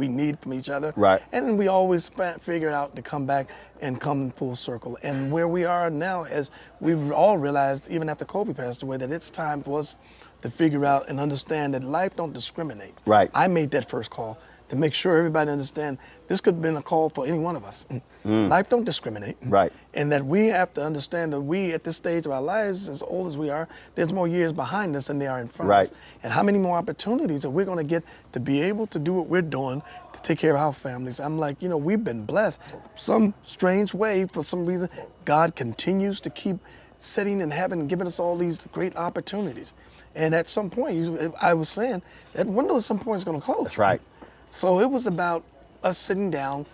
need from each other. Right. And then we always figure out to come back and come full circle. And where we are now, as we've all realized, even after Kobe passed away, that it's time for us to figure out and understand that life don't discriminate. Right. I made that first call. to make sure everybody understand this could have been a call for any one of us. Life don't discriminate. Right. And that we have to understand that we, at this stage of our lives, as old as we are, there's more years behind us than there are in front of us. And how many more opportunities are we going to get to be able to do what we're doing to take care of our families? I'm like, you know, we've been blessed. Some strange way, for some reason, God continues to keep setting in heaven and giving us all these great opportunities. And at some point, I was saying, that window at some point is going to close. That's right. So it was about us sitting down,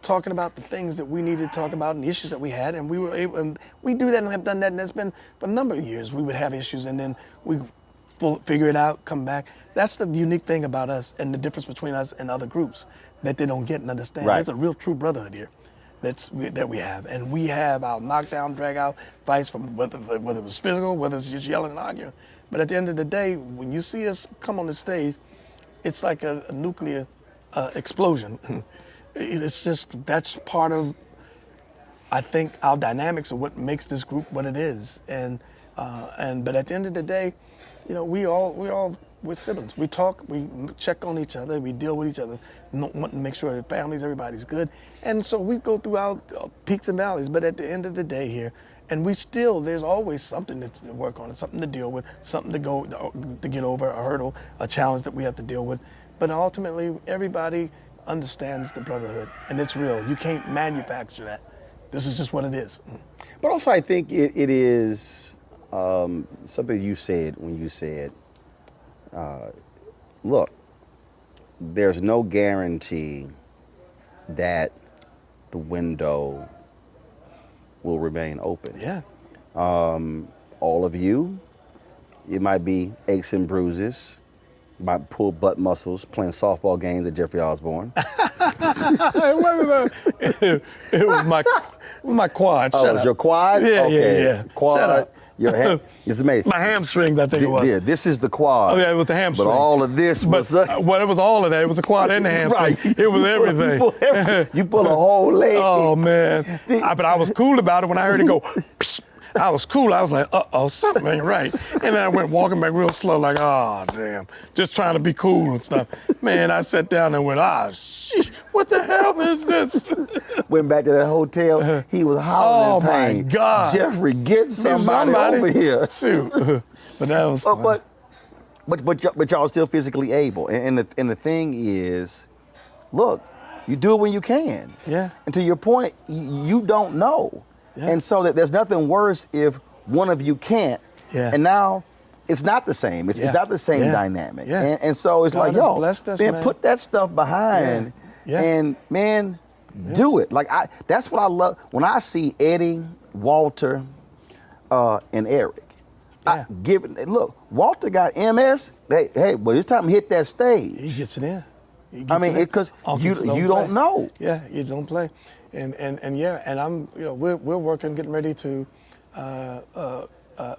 talking about the things that we needed to talk about and the issues that we had, and we were able, and we do that and have done that, and that's been for a number of years. We would have issues, and then we figure it out, come back. That's the unique thing about us, and the difference between us and other groups that they don't get and understand. Right. There's a real true brotherhood here that we have, and we have our knockdown, drag out fights, from whether it was physical, whether it's just yelling and arguing. But at the end of the day, when you see us come on the stage, it's like a nuclear explosion. It's just, that's part of, I think, our dynamics of what makes this group what it is. But at the end of the day, you know, we're siblings. We talk, we check on each other, we deal with each other, wanting to make sure that families, everybody's good. And so we go throughout peaks and valleys, but at the end of the day here, and there's always something to work on, something to deal with, something to get over, a hurdle, a challenge that we have to deal with. But ultimately, everybody understands the brotherhood, and it's real. You can't manufacture that. This is just what it is. But also, I think it is something you said when you said, look, there's no guarantee that the window will remain open. Yeah. All of you, it might be aches and bruises, might pull butt muscles playing softball games at Jeffrey Osborne. It was my quad. Oh, it was your quad? Yeah, okay. yeah. Quad. Shut up. It's amazing. My hamstrings, I think it was. Yeah, this is the quad. Oh, yeah, it was the hamstring. But all of this was... well, it was all of that. It was the quad and the hamstring. Right. It was everything. You pull a whole leg. Oh, man. But I was cool about it when I heard it go, psh. I was cool. I was like, uh-oh, something ain't right. And then I went walking back real slow, like, oh, damn. Just trying to be cool and stuff. Man, I sat down and went, sheesh, what the hell is this? Went back to that hotel. He was howling in pain. Oh, my God. Jeffrey, get somebody over here. Shoot. But that was fun. But y'all still physically able. And the thing is, look, you do it when you can. Yeah. And to your point, you don't know. Yeah. And so that there's nothing worse if one of you can't. Yeah. And now it's not the same. It's not the same dynamic. Yeah. And so it's God like, yo, us, man, put that stuff behind and, man, do it. Like, that's what I love. When I see Eddie, Walter, and Eric, look, Walter got MS. Hey, but it's time to hit that stage. He gets it in. I mean, because you don't know. Yeah, you don't play. And I'm, you know, we're working, getting ready to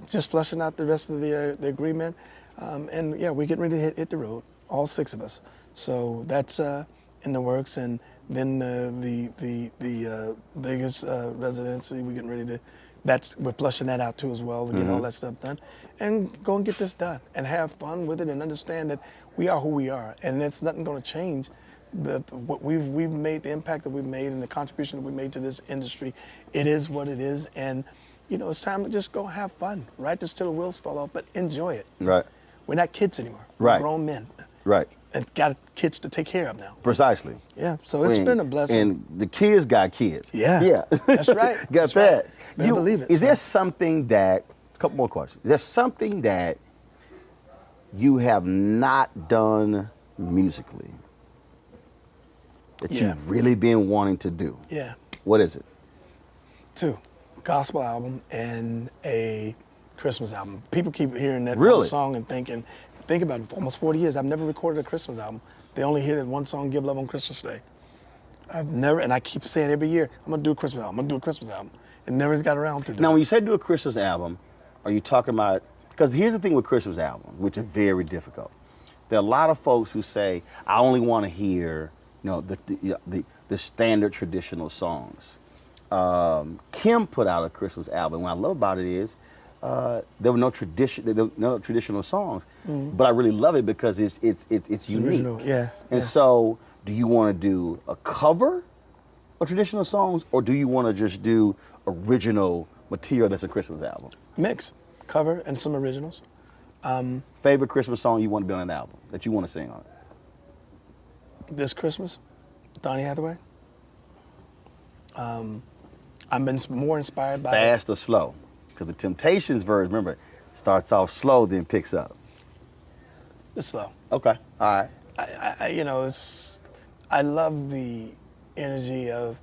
just flushing out the rest of the agreement, and yeah, we're getting ready to hit the road, all 6 of us. So that's in the works, and then the Vegas residency, we're getting ready to. We're flushing that out too as well to get all that stuff done, and go and get this done and have fun with it and understand that we are who we are, and it's nothing going to change. What we've made, the impact that we've made, and the contribution that we made to this industry, it is what it is, and you know, it's time to just go have fun. Right, just till the wheels fall off, but enjoy it. Right. We're not kids anymore. Right. We're grown men. Right. And got kids to take care of now. Precisely. Yeah. So it's been a blessing. And the kids got kids. Yeah. Yeah. That's right. Got That's that. Right. You believe it. Is there something that? A couple more questions. Is there something that you have not done musically that you've really been wanting to do? Yeah. What is it? 2, gospel album and a Christmas album. People keep hearing that Really? one song and think about it. For almost 40 years, I've never recorded a Christmas album. They only hear that one song, Give Love on Christmas Day. And I keep saying every year, I'm gonna do a Christmas album, and never got around to do it. Now, when you say do a Christmas album, are you talking about, because here's the thing with Christmas albums, which are very difficult. There are a lot of folks who say, I only want to hear, you know, the standard traditional songs. Kim put out a Christmas album. What I love about it is there were no traditional songs, but I really love it because it's unique. Original, yeah. And so, do you want to do a cover of traditional songs, or do you want to just do original material that's a Christmas album? Mix, cover, and some originals. Favorite Christmas song you want to be on an album that you want to sing on it? This Christmas, Donny Hathaway. I've been more inspired by Fast or slow? Because the Temptations verse, remember, starts off slow, then picks up. the slow. Okay, all right. I love the energy of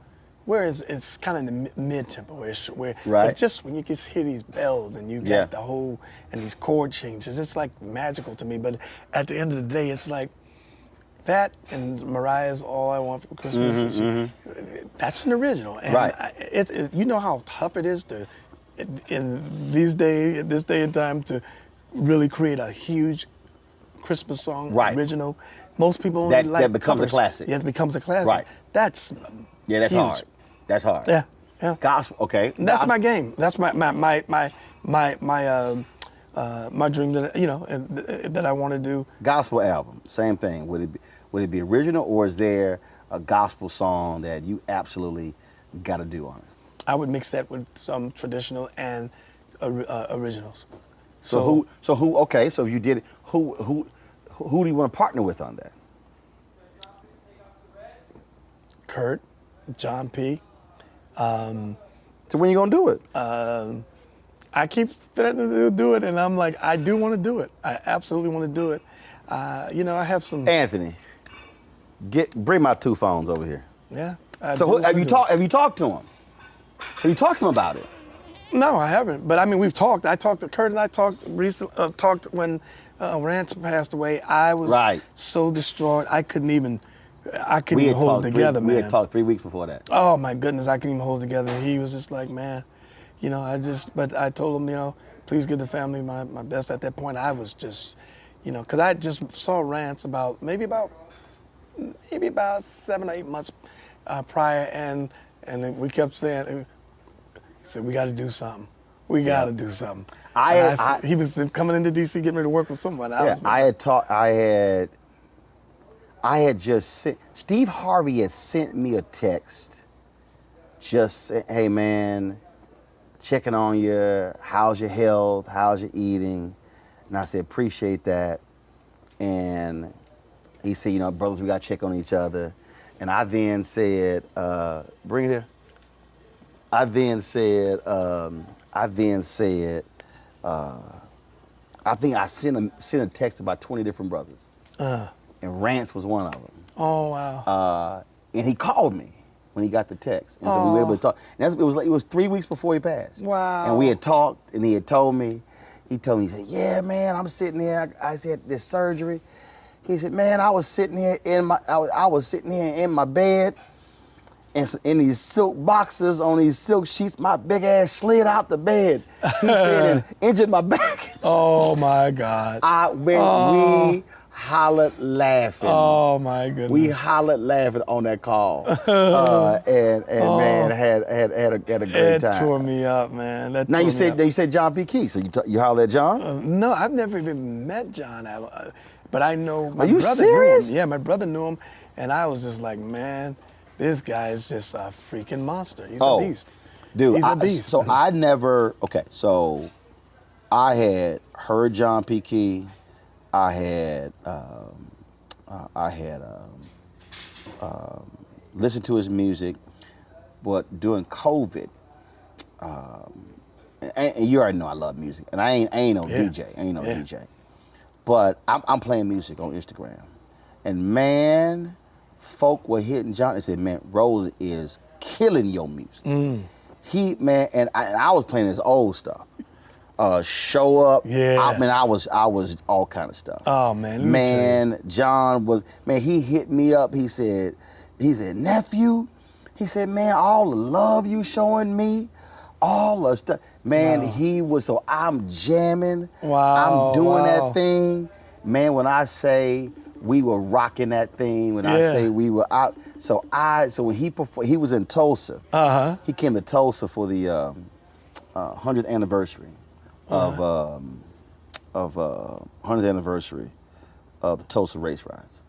where it's kind of in the mid tempo where Right. like just when you can hear these bells and you get Yeah. the whole and these chord changes, it's like magical to me. But at the end of the day, it's like that and Mariah's "All I Want for Christmas." That's an original, and Right. you know how tough it is to in this day and time to really create a huge Christmas song Right. original. Most people only That like becomes a covers. classic. Yeah, it becomes a classic. Right. That's Yeah, that's huge. hard. That's hard. Yeah, yeah. Gospel, okay. And that's Gospel. my game. That's my dream that I want to do. Gospel album, same thing. Would it be original, or is there a gospel song that you absolutely got to do on it? I would mix that with some traditional and originals. So who? Okay, so if you did it, who do you want to partner with on that? Kurt, John P. So when you gonna do it? I keep threatening to do it, and I'm like, I do want to do it. I absolutely want to do it. I have some. Anthony, bring my two phones over here. Yeah. I So do have wanna you do it. Have you talked to him? Have you talked to him about it? No, I haven't. But I mean, we've talked. I talked to Kurt, and I talked recently. Talked when Rance passed away. I was Right. so distraught. I couldn't even We had hold it together, man. We had talked 3 weeks before that. Oh my goodness, I couldn't even hold it together. He was just like, man, but I told him, please give the family my best. At that point, I was just, because I just saw Rance maybe about 7 or 8 months prior, and then we kept saying, he said, we got to do something. We got to do something. He was coming into DC getting ready to work with someone. I had just sent, Steve Harvey had sent me a text just saying, hey man, checking on you, how's your health, how's your eating? And I said, appreciate that. And he said, brothers, we gotta check on each other. And I then said, bring it here. I then said, I think I sent a text about 20 different brothers. And Rance was one of them. Oh wow! And he called me when he got the text, and so we were able to talk. And it was 3 weeks before he passed. Wow! And we had talked, and he had told me. He told me, he said, "Yeah, man, I'm sitting here. I said this surgery." He said, "Man, I was sitting here in my bed, and so in these silk boxers on these silk sheets, my big ass slid out the bed." He said, and injured my back. Oh my God! We hollered laughing. Oh my goodness. We hollered laughing on that call. And man, had a great It time. tore me up, man. Now you said John P. Key, so you hollered at John? No, I've never even met John, but I know my Are you brother serious? knew him. Yeah, my brother knew him, and I was just like, man, this guy is just a freaking monster. He's a beast. Dude, He's a beast. so I had heard John P. Key. I had listened to his music, but during COVID, and you already know I love music, and I ain't no DJ, DJ, but I'm playing music on Instagram, and man, folk were hitting John and said, man, Roland is killing your music. And I was playing his old stuff. Show Up. Yeah. I was all kind of stuff. Oh man. John was, he hit me up. He said, nephew, he said, man, all the love you showing me, all the stuff. Man, he was, so I'm jamming. Wow. I'm doing that thing. Man, when I say we were rocking that thing, when I say we were out, so when he was in Tulsa. He came to Tulsa for the 100th anniversary of 100th anniversary of the Tulsa Race Riots.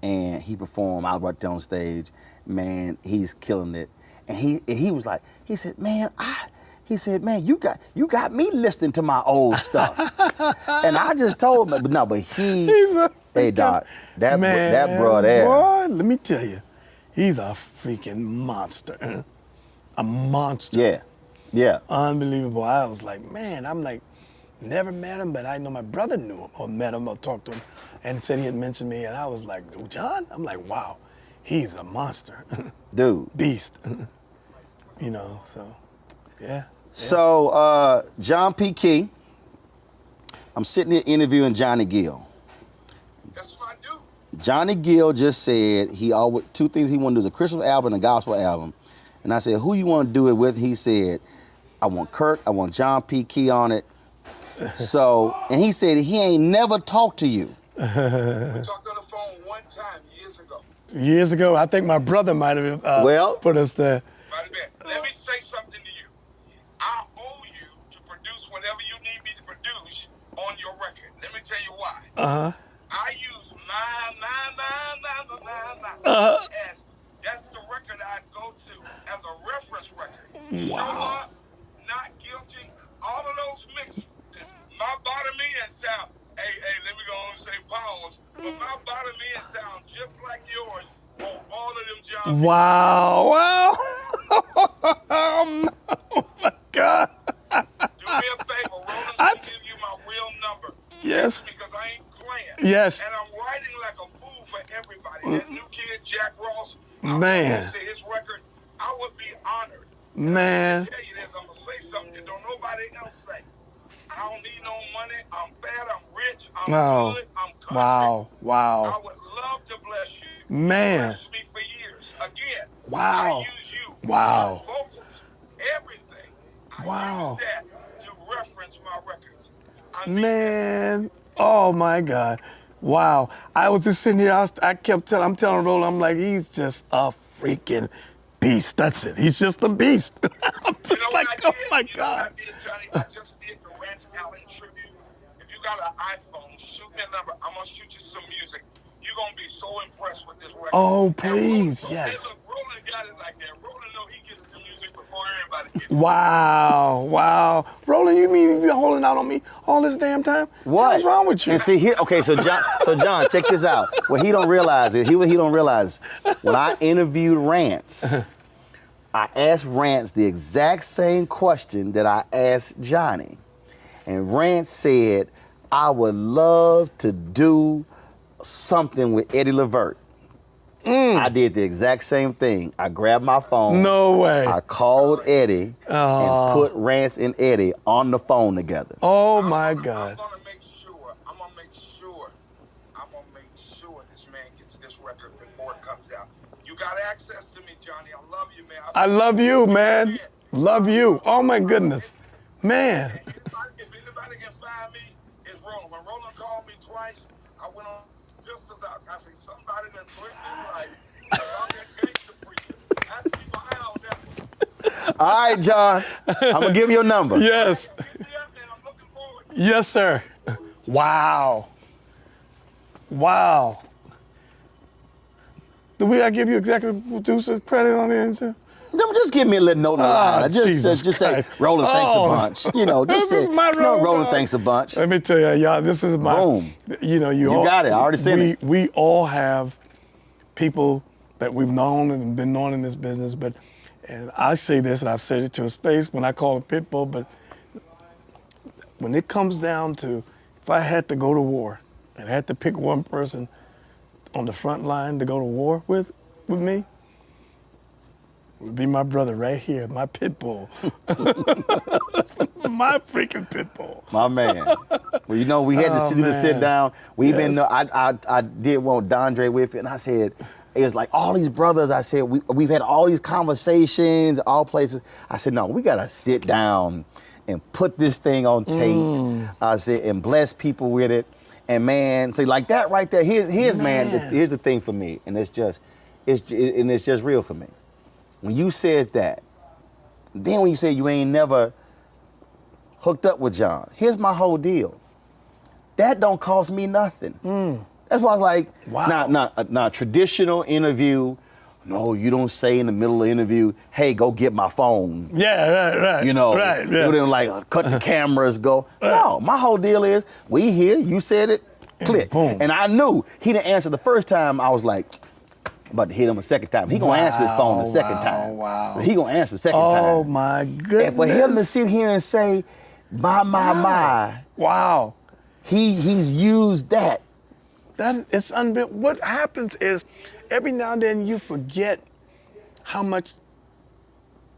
And he performed, I was right there on stage, man, he's killing it. And he was like, he said, man, you got me listening to my old stuff. And I just told him, but hey Doc, that bro there. Boy, let me tell you, he's a freaking monster. A monster. Yeah, yeah. Unbelievable. I was like, man, I'm like, never met him, but I know my brother knew him or met him or talked to him and said he had mentioned me. And I was like, John? I'm like, wow, he's a monster. Dude. Beast. You know, so, yeah. So, John P. Key, I'm sitting here interviewing Johnny Gill. That's what I do. Johnny Gill just said two things he wanted to do is a Christmas album and a gospel album. And I said, who you want to do it with? He said, I want Kirk, I want John P. Key on it. So, and he said he ain't never talked to you. We talked on the phone one time years ago. Years ago, I think my brother might have put us there. Might have been. Let me say something to you. I owe you to produce whatever you need me to produce on your record. Let me tell you why. I use my as that's the record I go to as a reference record. Wow. Show Up, Not Guilty, all of those mixes. My bottom end sound, hey, let me go on and say pause, but my bottom end sound just like yours on all of them John. Wow. Oh my God. Do me a favor, Roland's gonna give you my real number. Yes. Because I ain't playing. Yes. And I'm writing like a fool for everybody. That new kid, Jack Ross, Man. to his record, I would be honored. Man. I'm gonna tell you this, I'm gonna say something that don't nobody else say. I don't need no money. I'm fat. I'm rich. I'm good. I'm country. Wow. I would love to bless you. Man. Bless me for years. Again. Wow. I use you. Wow. Your vocals. Everything. I Wow. use that to reference my records. I mean, Man. Oh my God. Wow. I was just sitting here. I'm telling Roland, I'm like, he's just a freaking beast. That's it. He's just a beast. I'm just you know like, what I oh did? my You know what God. I did, Johnny? I just did the Rance Allen tribute. If you got an iPhone, shoot me a number. I'm going to shoot you some music. You're going to be so impressed with this record. Oh, And please, Roland, yes. Hey, look, Roland got it like that. Roland know he gets the music before everybody gets it. Wow. Roland, you mean you've been holding out on me all this damn time? What? What's wrong with you? And see here, okay, so John, check this out. What he don't realize is, he don't realize, when I interviewed Rance, I asked Rance the exact same question that I asked Johnny. And Rance said, I would love to do something with Eddie Levert. I did the exact same thing. I grabbed my phone. No way. I called Eddie and put Rance and Eddie on the phone together. Oh my God. I'm gonna make sure this man gets this record before it comes out. You got access to me, Johnny. I love you, man. I love you, man. Love you. Oh my goodness. Man. If anybody can find me, it's Roland. When Roland called me twice, I went on pistols out. I said, somebody that threatened his life. I'm that gangster preacher. I have to keep my eye on that one. All right, John. I'm going to give you a number. Yes. Hit me up, man. I'm looking forward to it. Yes, sir. Wow. Wow. Do we give you executive producer credit on the answer? Just give me a little note in the line. Just say, Roland thanks a bunch. You know, just This say, is my Roland thanks a bunch. Let me tell you, y'all, this is my. Boom. You know, you You all, got it. I already seen it. We all have people that we've known and been known in this business, and I say this, and I've said it to his face when I call him Pitbull, but when it comes down to, if I had to go to war and had to pick one person on the front line to go to war with me, it would be my brother right here, my Pitbull. My freaking Pitbull. My man. Well, you know, we had to do the sit down. We've been, I did one with Dondre with it, and I said, it was like all these brothers, I said, we've had all these conversations, all places. I said, no, we got to sit down and put this thing on tape. I said, and bless people with it. And man, see, like that right there, here's the thing for me, and it's just real for me. When you said that, then when you said you ain't never hooked up with John. Here's my whole deal. That don't cost me nothing. That's why I was like, Wow. not traditional interview. No, you don't say in the middle of the interview, hey, go get my phone. Yeah, right. You know, right. they didn't like cut the cameras, go. No, my whole deal is, we here, you said it, click. Boom. And I knew he didn't answer the first time. I was like, I'm about to hit him a second time. He gonna answer his phone the second time. Wow. He gonna answer the second time. Oh my goodness. And for him to sit here and say, my, Wow. he's used that. It's unreal. What happens is every now and then you forget how much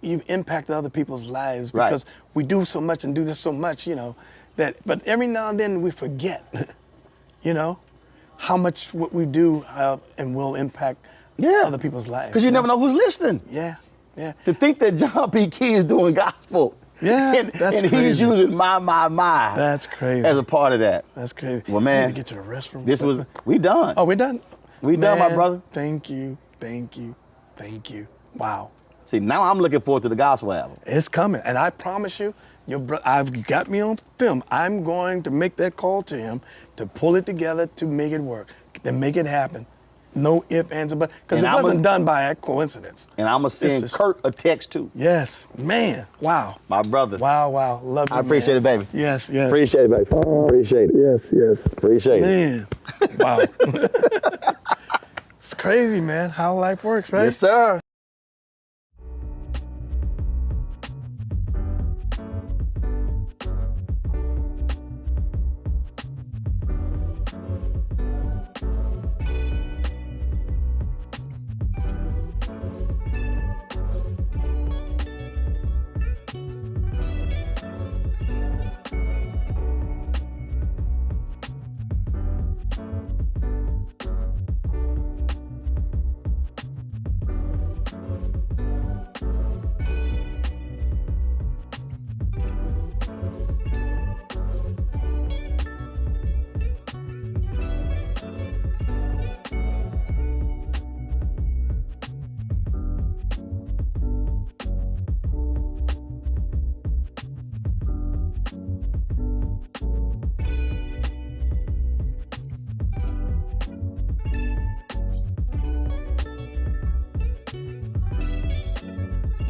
you've impacted other people's lives Right. because we do so much and do this so much, you know, but every now and then we forget, you know, how much what we do and will impact other people's lives. Because you never know who's listening. Yeah, yeah. To think that John P. Key is doing gospel. Yeah, and that's he's crazy. using my That's crazy. as a part of that. That's crazy. Well, man, I need to get to the restroom. This was, we done. Oh, we're done? We done, my brother. Thank you, thank you, thank you. Wow. See, now I'm looking forward to the gospel album. It's coming, and I promise you, I've got me on film. I'm going to make that call to him to pull it together to make it work, to make it happen. No ifs, ands, or buts, because it And wasn't done by coincidence. And I'm going to send is- Kurt a text too. Yes, man, wow. My brother. Wow, love you, I appreciate it, baby. Yes, yes. Appreciate it, baby. Appreciate it. Yes. Appreciate it. Man, wow. It's crazy, man, how life works, right? Yes, sir.